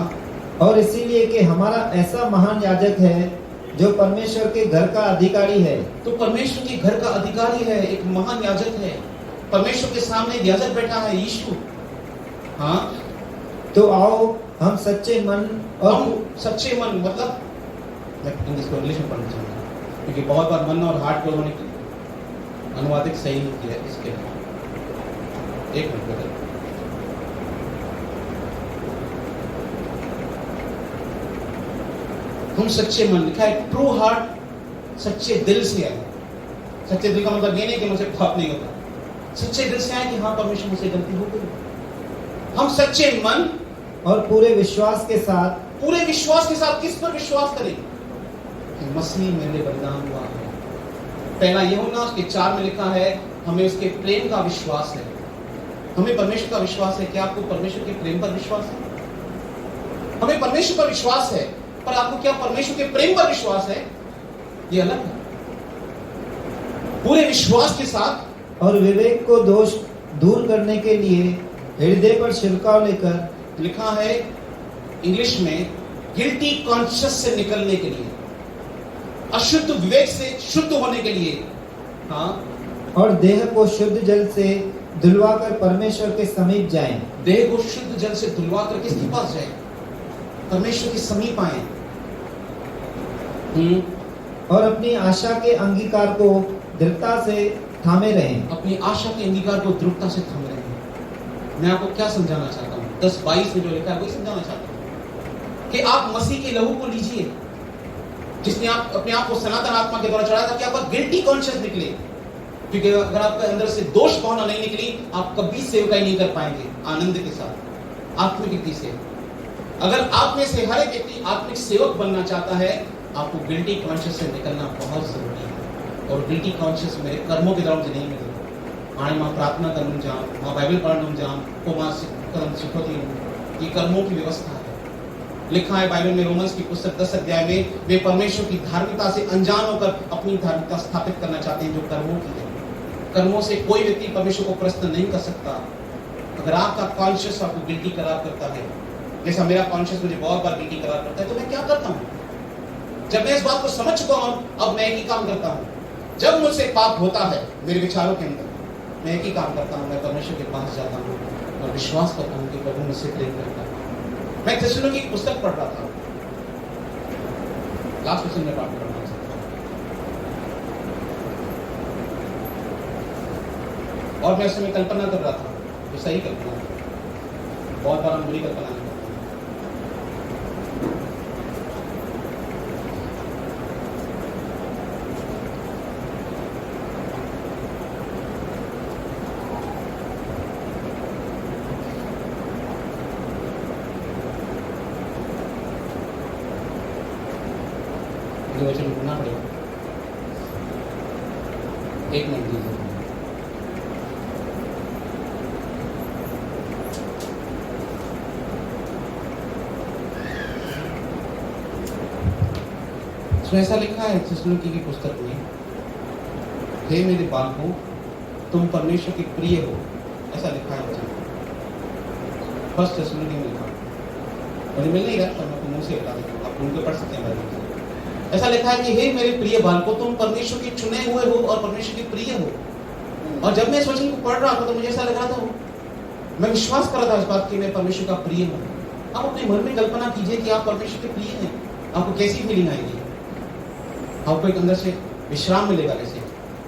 और इसीलिए कि हमारा ऐसा महान याजक है जो परमेश्वर के घर का अधिकारी है। तो परमेश्वर के घर का अधिकारी है, एक महान याजक है, परमेश्वर के सामने याजक बैठा है यीशु। हाँ, तो आओ हम सच्चे मन और हम सच्चे मन, मतलब मैं इसको इंग्लिश में पढ़ना चाहूंगा क्योंकि बहुत बार मन और हार्ट को उन्होंने अनुवादित सही नहीं किया। इसके एक मिनट बदल, हम सच्चे मन, लिखा है ट्रू हार्ट, सच्चे दिल से आए। सच्चे दिल का मतलब ये नहीं कि मुझे पाप नहीं होता, सच्चे दिल से आए कि हाँ परमेश्वर मुझसे गलती हो गई। हम सच्चे मन और पूरे विश्वास के साथ, पूरे विश्वास के साथ किस पर विश्वास करें? कि मसीह मेरे लिए बलिदान हुआ है। पहला यूहन्ना 4 में लिखा है हमें उसके प्रेम का विश्वास है, हमें परमेश्वर का विश्वास है। क्या आपको परमेश्वर के प्रेम पर विश्वास है? हमें परमेश्वर पर विश्वास है, पर आपको क्या परमेश्वर के प्रेम पर विश्वास है? ये अलग है। पूरे विश्वास के साथ और विवेक को दोष दूर करने के लिए हृदय पर छिड़काव लेकर, लिखा है इंग्लिश में गिल्टी कॉन्शियस से निकलने के लिए, अशुद्ध विवेक से शुद्ध होने के लिए। हाँ, और देह को शुद्ध जल से धुलवाकर परमेश्वर के समीप जाएं। देह को शुद्ध जल से धुलवाकर किसके पास जाए? परमेश्वर के समीप आए। और अपनी आशा के अंगीकार को दृढ़ता से थामे रहें। अपनी आशा के अंगीकार को दृढ़ता से थामे रहें। मैं आपको क्या समझाना चाहता हूँ? 10:22 में जो लिखा है वही समझाना चाहता हूँ कि आप मसीह के लहू को लीजिए, जिसने आप अपने आप को सनातन आत्मा के द्वारा चढ़ाया था कि आपका गिल्टी कॉन्शियस निकले। क्योंकि अगर आपके अंदर से दोष भावना नहीं निकली, आप कभी सेवकाई नहीं कर पाएंगे आनंद के साथ, आत्मिक रीति से। अगर आप में से हर एक व्यक्ति आत्मिक सेवक बनना चाहता है, आपको गिल्टी कॉन्शियस से निकलना बहुत जरूरी है। और गिल्टी कॉन्शियस मेरे कर्मों के द्वारा मुझे नहीं मिलेगा। हाणे मां प्रार्थना करूं जाऊं, मां बाइबल पढ़ूं जाऊं, को मां कर्म सिखोती हूं। ये कर्मों की व्यवस्था है। लिखा है बाइबल में, रोमन्स की पुस्तक 10 अध्याय में, वे परमेश्वर की धार्मिकता से अनजान होकर अपनी धार्मिकता स्थापित करना चाहते हैं जो कर्मों की है। कर्मों से कोई व्यक्ति परमेश्वर को प्रश्न नहीं कर सकता। अगर आपका कॉन्शियस आपको गिल्टी करार करता है, जैसा मेरा कॉन्शियस मुझे बहुत बार गिल्टी करार करता है, तो मैं क्या करता हूँ? जब मैं इस बात को समझ चुका हूं, अब मैं एक ही काम करता हूं। जब मुझसे पाप होता है मेरे विचारों के अंदर, मैं एक ही काम करता हूं, मैं परमेश्वर के पास जाता हूं और विश्वास करता हूं कि प्रभु मुझसे प्रेम करता है। मैं थिस्सलुनीके की पुस्तक पढ़ रहा था, लास्ट क्वेश्चन में बात करना चाहता हूं। और मैं उस समय कल्पना कर रहा था, तो सही कल्पना, बहुत बार हम बुरी कल्पना नहीं करते। वचन ढूंढना पड़ेगा, एक मिनट दीजिए। तो ऐसा लिखा है थिस्सलुनीके की पुस्तक में, हे मेरे बालकों, तुम परमेश्वर के प्रिय हो, ऐसा लिखा है वचन। फर्स्ट थेसलोनिकन में लिखा, मुझे मिल नहीं रहा तो मैं मुंह से बता देता हूँ, आप उनको पढ़ सकते हैं बाइबल से। ऐसा लिखा है कि हे मेरे प्रिय बालकों, तुम परमेश्वर के चुने हुए हो और परमेश्वर के प्रिय हो। और जब मैं इस वचन को पढ़ रहा था तो मुझे ऐसा लग रहा था, मैं विश्वास कर रहा था इस बात की मैं परमेश्वर का प्रिय हूँ। आप अपने मन में कल्पना कीजिए कि आप परमेश्वर के प्रिय हैं, आपको कैसी फीलिंग आएगी? आपको एक अंदर से विश्राम मिलेगा, कैसे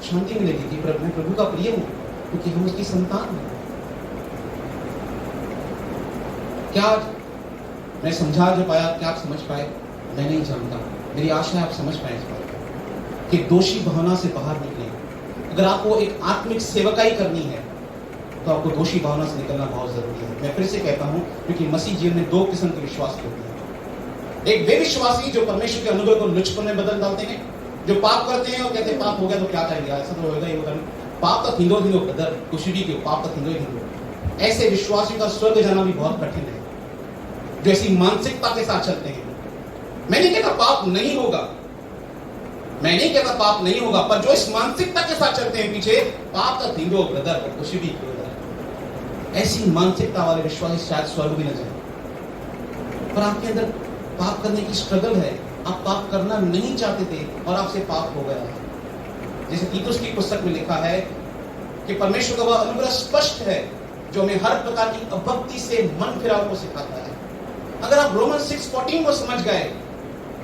शांति मिलेगी कि मैं प्रभु का प्रिय हूँ क्योंकि हम उसकी संतान हैं। क्या मैं समझा जो पाया, क्या आप समझ पाए? मैं नहीं जानता, मेरी आशा है आप समझ पाए इस बात कि दोषी भावना से बाहर निकले। अगर आपको एक आत्मिक सेवकाई करनी है तो आपको दोषी भावना से निकलना बहुत जरूरी है। मैं फिर से कहता हूं, क्योंकि मसीह जीवन में दो किस्म के विश्वास होते हैं। एक वे विश्वासी जो परमेश्वर के अनुग्रह को लुचपन में बदल डालते हैं, जो पाप करते हैं और कहते हैं पाप हो गया तो क्या करेंगे, ऐसा तो होगा ही होगा, पाप का थींदो थींदो ब्रदर, कुछ भी क्यों, पाप का थींदो ही थींदो। ऐसे विश्वासियों का स्वर्ग जाना भी बहुत कठिन है, जो ऐसी मानसिकता के साथ चलते हैं। मैं नहीं कहता पाप नहीं होगा, मैं नहीं कहता पाप नहीं होगा, पर जो इस मानसिकता के साथ चलते हैं पीछे, पाप का थींदो ब्रदर, कुछ भी क्यों, ऐसी मानसिकता वाले विश्वासी शायद स्वर्ग भी न जाए। पर आपके अंदर पाप करने की स्ट्रगल है, आप पाप करना नहीं चाहते थे और आपसे पाप हो गया है। जैसे तीतुस की पुस्तक में लिखा है कि परमेश्वर का वह अनुग्रह स्पष्ट है जो हमें हर प्रकार की अभक्ति से मन फिराव को सिखाता है। अगर आप रोमन 6:14 को समझ गए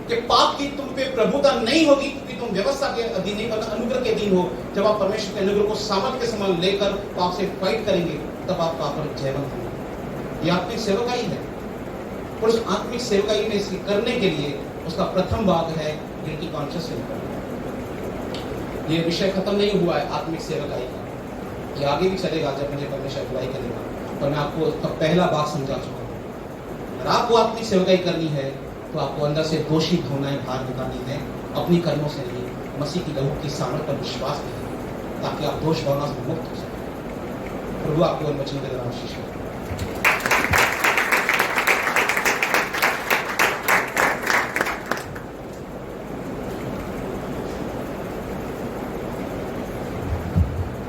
कि पाप की तुम पे प्रभुता नहीं होगी क्योंकि तुम व्यवस्था के अधीन नहीं, अनुग्रह के अधीन हो। जब आप परमेश्वर के अनुग्रह को सामर्थ के समान लेकर पाप से फाइट करेंगे, तब आप पाप पर जयवंत होंगे। ये आत्मिक सेवकाई है, और उस आत्मिक सेवकाई में इसे करने के लिए उसका प्रथम भाग है गिल्टी कॉन्शियस से निकलना। ये विषय खत्म नहीं हुआ है आत्मिक सेवकाई का, ये आगे भी चलेगा जब मुझे परमेश्वर अगुवाई करेगा, पर मैं आपको उसका पहला भाग समझा चुका हूँ। अगर आपको आत्मिक सेवकाई करनी है तो आपको अंदर से दोषी भावनाएं बाहर निकालनी है, अपनी कर्मों से नहीं, मसीह की लहू की सामर्थ पर विश्वास करें ताकि आप दोष भावना से मुक्त हो सकें। प्रभु आपको उन वचनों के द्वारा आशीष करे।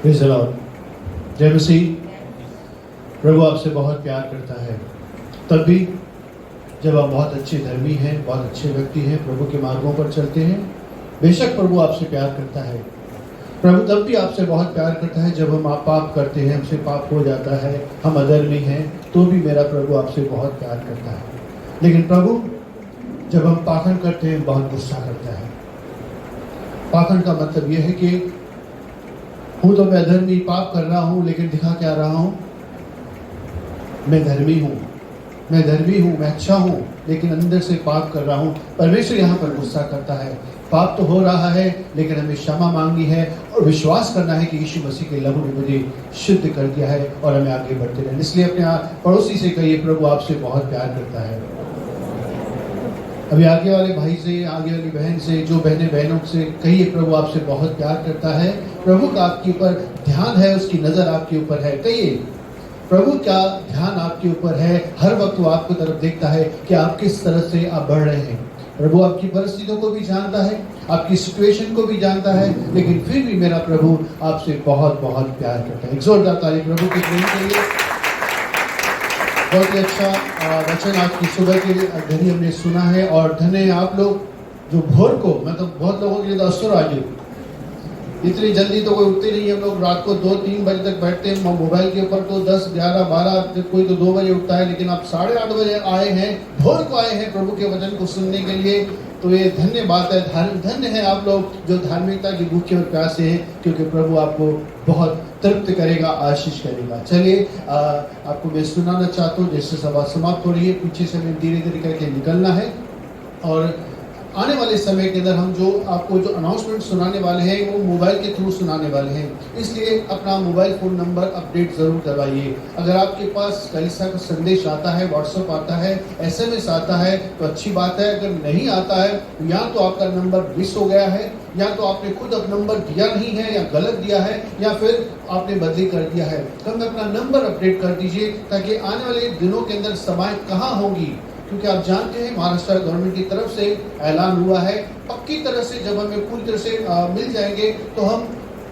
Praise the Lord. जय मसीह। प्रभु आपसे बहुत प्यार करता है, तब भी जब आप बहुत अच्छे धर्मी हैं, बहुत अच्छे व्यक्ति हैं, प्रभु के मार्गों पर चलते हैं। बेशक प्रभु आपसे प्यार करता है। प्रभु तब भी आपसे बहुत प्यार करता है जब हम आप पाप करते हैं, हमसे पाप हो जाता है, हम अधर्मी हैं, तो भी मेरा प्रभु आपसे बहुत प्यार करता है। लेकिन प्रभु जब हम पाखंड करते हैं बहुत गुस्सा करता है। पाखंड का मतलब यह है कि हूँ तो मैं अधर्मी, पाप कर रहा हूँ, लेकिन दिखा क्या रहा हूँ, मैं धर्मी हूँ, मैं धर्मी हूँ, मैं अच्छा हूँ, लेकिन अंदर से पाप कर रहा हूँ। परमेश्वर यहाँ पर गुस्सा करता है। पाप तो हो रहा है, लेकिन हमें क्षमा मांगनी है और विश्वास करना है कि यीशु मसीह के लहू ने मुझे शुद्ध कर दिया है और हमें आगे बढ़ते रहें। इसलिए अपने पड़ोसी से कहिए, प्रभु आपसे बहुत प्यार करता है। अभी आगे वाले भाई से, आगे वाली बहन से, जो बहनों से कहिए, प्रभु आपसे बहुत प्यार करता है। प्रभु का आपके ऊपर ध्यान है, उसकी नजर आपके ऊपर है। कहिए, प्रभु का ध्यान आपके ऊपर है। हर वक्त वो आपकी तरफ देखता है कि आप किस तरह से आप बढ़ रहे हैं। प्रभु आपकी परिस्थितियों को भी जानता है, आपकी सिचुएशन को भी जानता है, लेकिन फिर भी मेरा प्रभु आपसे बहुत बहुत प्यार करता है। एक जोरदार ताली प्रभु के प्रेम के लिए। बहुत ही अच्छा वचन आज की सुबह के घड़ी हमने सुना है, और धन्य आप लोग जो भोर को, मतलब बहुत लोगों के लिए तो असुर आज इतनी जल्दी तो कोई उठते नहीं। हम लोग रात को 2-3 बजे तक बैठते हैं मोबाइल के ऊपर, तो 10, 11, 12, कोई तो 2 बजे उठता है, लेकिन आप 8:30 बजे आए हैं, भोर को आए हैं प्रभु के वचन को सुनने के लिए। तो ये धन्य बात है, धन्य है आप लोग जो धार्मिकता की भूखे और प्यासे हैं, क्योंकि प्रभु आपको बहुत तृप्त करेगा, आशीष करेगा। चलिए आपको मैं सुनाना चाहता हूँ, जैसे सभा समाप्त हो रही है, पीछे से हमें धीरे धीरे करके निकलना है, और आने वाले समय के अंदर हम जो आपको जो अनाउंसमेंट सुनाने वाले हैं वो मोबाइल के थ्रू सुनाने वाले हैं। इसलिए अपना मोबाइल फ़ोन नंबर अपडेट ज़रूर करवाइए। अगर आपके पास कलीसिया का संदेश आता है, व्हाट्सएप आता है, SMS आता है, तो अच्छी बात है। अगर नहीं आता है, या तो आपका नंबर मिस हो गया है, या तो आपने खुद अपना नंबर दिया नहीं है, या गलत दिया है, या फिर आपने बदली कर दिया है। तो हमें अपना नंबर अपडेट कर दीजिए, ताकि आने वाले दिनों के अंदर सभाएं कहाँ होंगी, क्योंकि आप जानते हैं महाराष्ट्र गवर्नमेंट की तरफ से ऐलान हुआ है, पक्की तरह से जब हमें पूरी तरह से मिल जाएंगे तो हम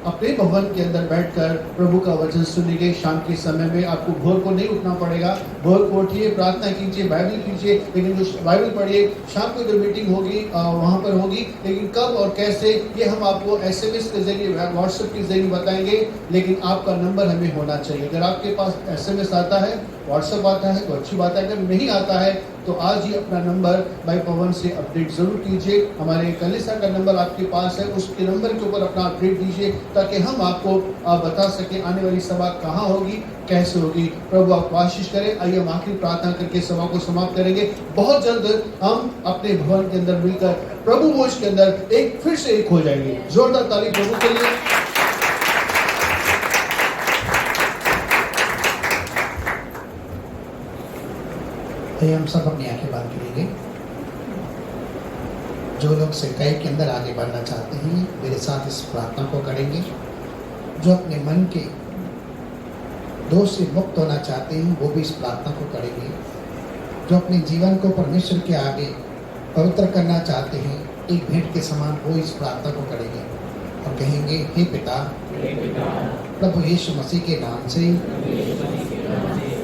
अपने भवन के अंदर बैठकर प्रभु का वचन सुनेंगे। शाम के समय में आपको भोर को नहीं उठना पड़ेगा। भोर को उठिए, प्रार्थना कीजिए, बाइबल कीजिए, लेकिन जो बाइबल पढ़िए। शाम को जो मीटिंग होगी वहाँ पर होगी, लेकिन कब और कैसे ये हम आपको SMS के जरिए, व्हाट्सएप के जरिए बताएंगे। लेकिन आपका नंबर हमें होना चाहिए। अगर आपके पास SMS आता है, व्हाट्सएप आता है तो अच्छी बात है। अगर नहीं आता है तो आज ही अपना नंबर भाई पवन से अपडेट जरूर कीजिए। हमारे कलीसिया का नंबर आपके पास है, उसके नंबर के ऊपर अपना अपडेट दीजिए ताकि हम आपको बता सके आने वाली सभा कहाँ होगी, कैसे होगी। प्रभु आपको आशीष करे। आइए हम आखिरी प्रार्थना करके सभा को समाप्त करेंगे। बहुत जल्द हम अपने भवन के अंदर मिलकर प्रभु भोज के अंदर फिर से एक हो जाएंगे। जोरदार ताली प्रभु के लिए। हम सब अपनी आंखें बंद करेंगे। जो लोग सेवकाई के अंदर आगे बढ़ना चाहते हैं मेरे साथ इस प्रार्थना को करेंगे। जो अपने मन के दोष से मुक्त होना चाहते हैं वो भी इस प्रार्थना को करेंगे। जो अपने जीवन को परमेश्वर के आगे पवित्र करना चाहते हैं एक भेंट के समान वो इस प्रार्थना को करेंगे और कहेंगे, हे पिता, प्रभु यीशु मसीह के नाम से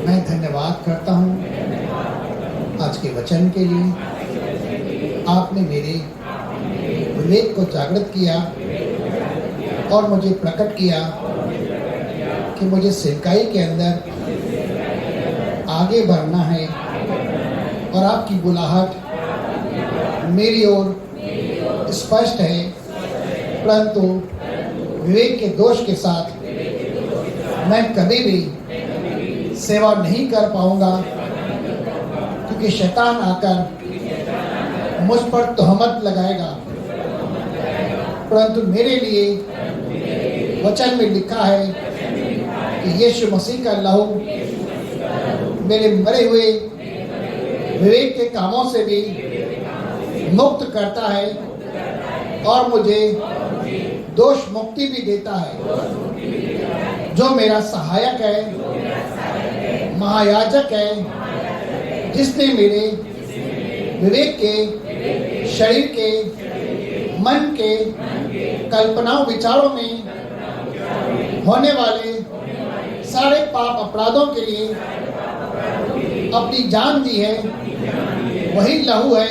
मैं धन्यवाद करता हूँ आज के वचन के लिए। आपने मेरे विवेक को जागृत किया और मुझे प्रकट किया कि मुझे सेवकाई के अंदर आगे बढ़ना है और आपकी बुलाहट मेरी ओर स्पष्ट है। परंतु विवेक के दोष के साथ मैं कभी भी सेवा नहीं कर पाऊंगा क्योंकि शैतान आकर मुझ पर तोहमत लगाएगा। परंतु मेरे लिए वचन में लिखा है कि यीशु मसीह का लहू मेरे मरे हुए विवेक के कामों से भी मुक्त करता है और मुझे दोष मुक्ति भी देता है। जो मेरा सहायक है, महायाजक है, जिसने मेरे विवेक के, शरीर के, मन के, कल्पनाओं विचारों में होने वाले सारे पाप अपराधों के लिए अपनी जान दी है। वही लहू है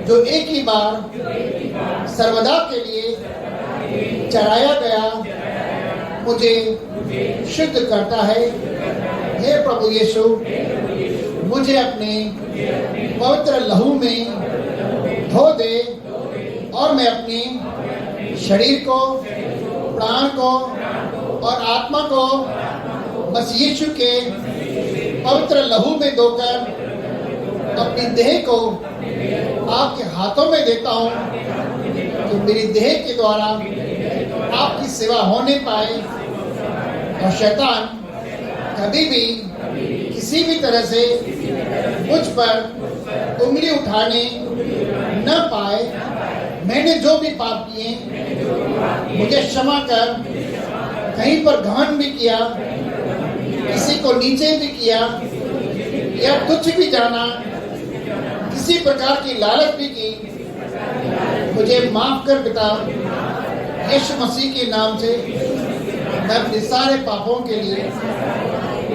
जो एक ही बार सर्वदा के लिए चढ़ाया गया मुझे शुद्ध करता है। हे प्रभु यीशु, मुझे अपने पवित्र लहू में धो दे और मैं अपने शरीर को, प्राण को और आत्मा को बस यीशु के पवित्र लहू में धोकर अपनी देह को आपके हाथों में देता हूँ कि मेरी देह के द्वारा आपकी सेवा होने पाए और शैतान कभी भी किसी भी तरह से मुझ पर उंगली उठाने न पाए। मैंने जो भी पाप किए मुझे क्षमा कर। कहीं पर घमंड भी किया, किसी को नीचे भी किया या कुछ भी जाना, किसी प्रकार की लालच भी की, मुझे माफ कर पिता। यीशु मसीह के नाम से मैं अपने सारे पापों के लिए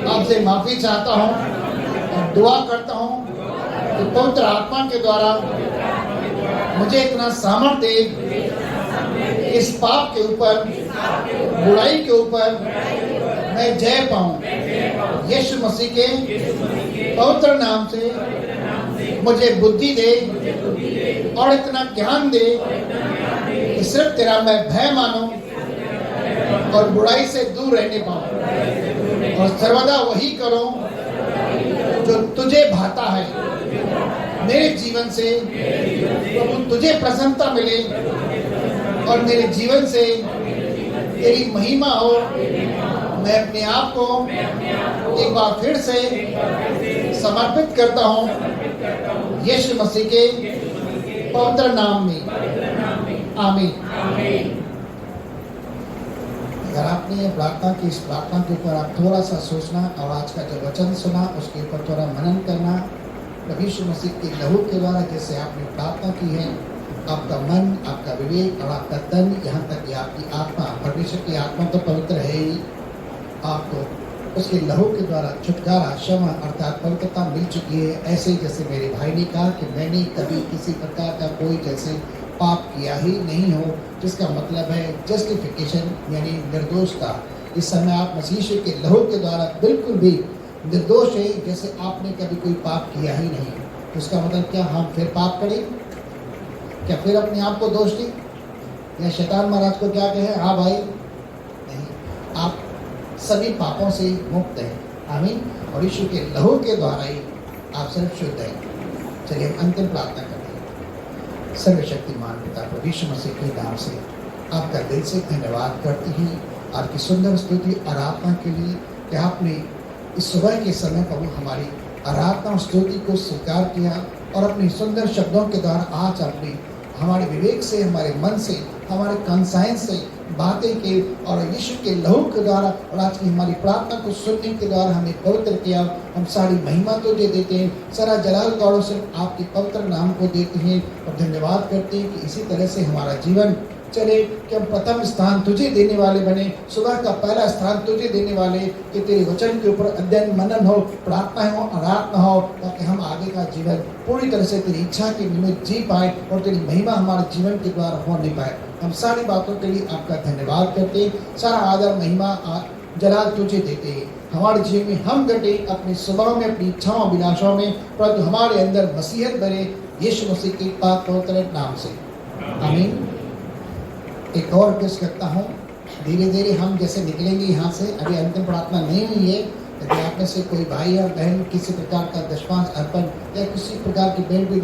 आपसे माफी चाहता हूँ और दुआ करता हूँ कि पवित्र आत्मा के द्वारा मुझे इतना सामर्थ्य दे इस पाप के ऊपर, बुराई के ऊपर मैं जय पाऊँ। यीशु मसीह के पवित्र नाम से मुझे बुद्धि दे और इतना ज्ञान दे कि सिर्फ तेरा मैं भय मानूं और बुराई से दूर रहने पाऊं और सर्वदा वही करूं जो तुझे भाता है। मेरे जीवन से प्रभु तुझे प्रसन्नता मिले और मेरे जीवन से तेरी महिमा हो। मैं अपने आप को एक बार फिर से समर्पित करता हूँ यीशु मसीह के पवित्र नाम में, आमीन। अगर आपने ये प्रार्थना की, इस प्रार्थना के ऊपर आप थोड़ा सा सोचना और आज का जो वचन सुना उसके ऊपर थोड़ा मनन करना। प्रभु यीशु मसीह के लहू के द्वारा जैसे आपने प्रार्थना की है, आपका मन, आपका विवेक और आपका तन, यहाँ तक कि आपकी आत्मा परमेश्वर की आत्मा तो पवित्र है ही, आपको उसके लहू के द्वारा छुटकारा, क्षमा अर्थात पवित्रता मिल चुकी है। ऐसे जैसे मेरे भाई ने कहा कि मैंने कभी किसी प्रकार का कोई जैसे पाप किया ही नहीं हो, जिसका मतलब है जस्टिफिकेशन यानी निर्दोषता। इस समय आप मसीह यीशु के लहू के द्वारा बिल्कुल भी निर्दोष है, जैसे आपने कभी कोई पाप किया ही नहीं। तो इसका मतलब क्या हम फिर पाप करें? क्या फिर अपने आप को दोष दें या शैतान महाराज को क्या कहे हाँ भाई? नहीं, आप सभी पापों से मुक्त हैं। आमीन। और यीशु के लहू के द्वारा ही आप सिर्फ शुद्ध हैं। चलिए हम अंतिम प्रार्थना करते हैं। सर्वशक्तिमान पिता प्रभु यीशु मसीह के नाम से आपका दिल से धन्यवाद करते हैं आपकी सुंदर स्तुति आराधना के लिए कि आपने इस सुबह के समय प्रभु हमारी आराधना और स्तुति को स्वीकार किया और अपने सुंदर शब्दों के द्वारा आज अपने हमारे विवेक से, हमारे मन से, हमारे कंसाइंस से बातें की और यीशु के लहू के द्वारा और आज की हमारी प्रार्थना को सुनने के द्वारा हमें पवित्र किया। हम सारी महिमा तुझे देते हैं, सारा जलाल गौरव सिर्फ आपके पवित्र नाम को देते हैं और धन्यवाद करते हैं कि इसी तरह से हमारा जीवन चले कि हम प्रथम स्थान तुझे देने वाले बने, सुबह का पहला स्थान तुझे देने वाले, कि तेरे वचन के ऊपर अध्ययन मनन हो, प्रार्थना हो, आराधना हो, ताकि हम आगे का जीवन पूरी तरह से तेरी इच्छा के निमित्त जी पाए और तेरी महिमा हमारे जीवन के द्वारा हो नहीं पाए। हम सारी बातों के लिए आपका धन्यवाद करते हैं, सारा आदर महिमा जलाल तुझे देते हैं। हमारे जीवन में हम घटे अपनी स्वभाव में, अपनी इच्छाओं अभिलाषाओं में, परंतु हमारे अंदर मसीहत बने यीशु मसीह के पाक पवित्र नाम से, आमीन। एक और रिक्वेस्ट करता हूँ, धीरे धीरे हम जैसे निकलेंगे यहाँ से, अभी अंतिम प्रार्थना नहीं हुई है। यदि आप में से कोई भाई या बहन किसी प्रकार का दशमांश अर्पण या किसी प्रकार की भेंट भी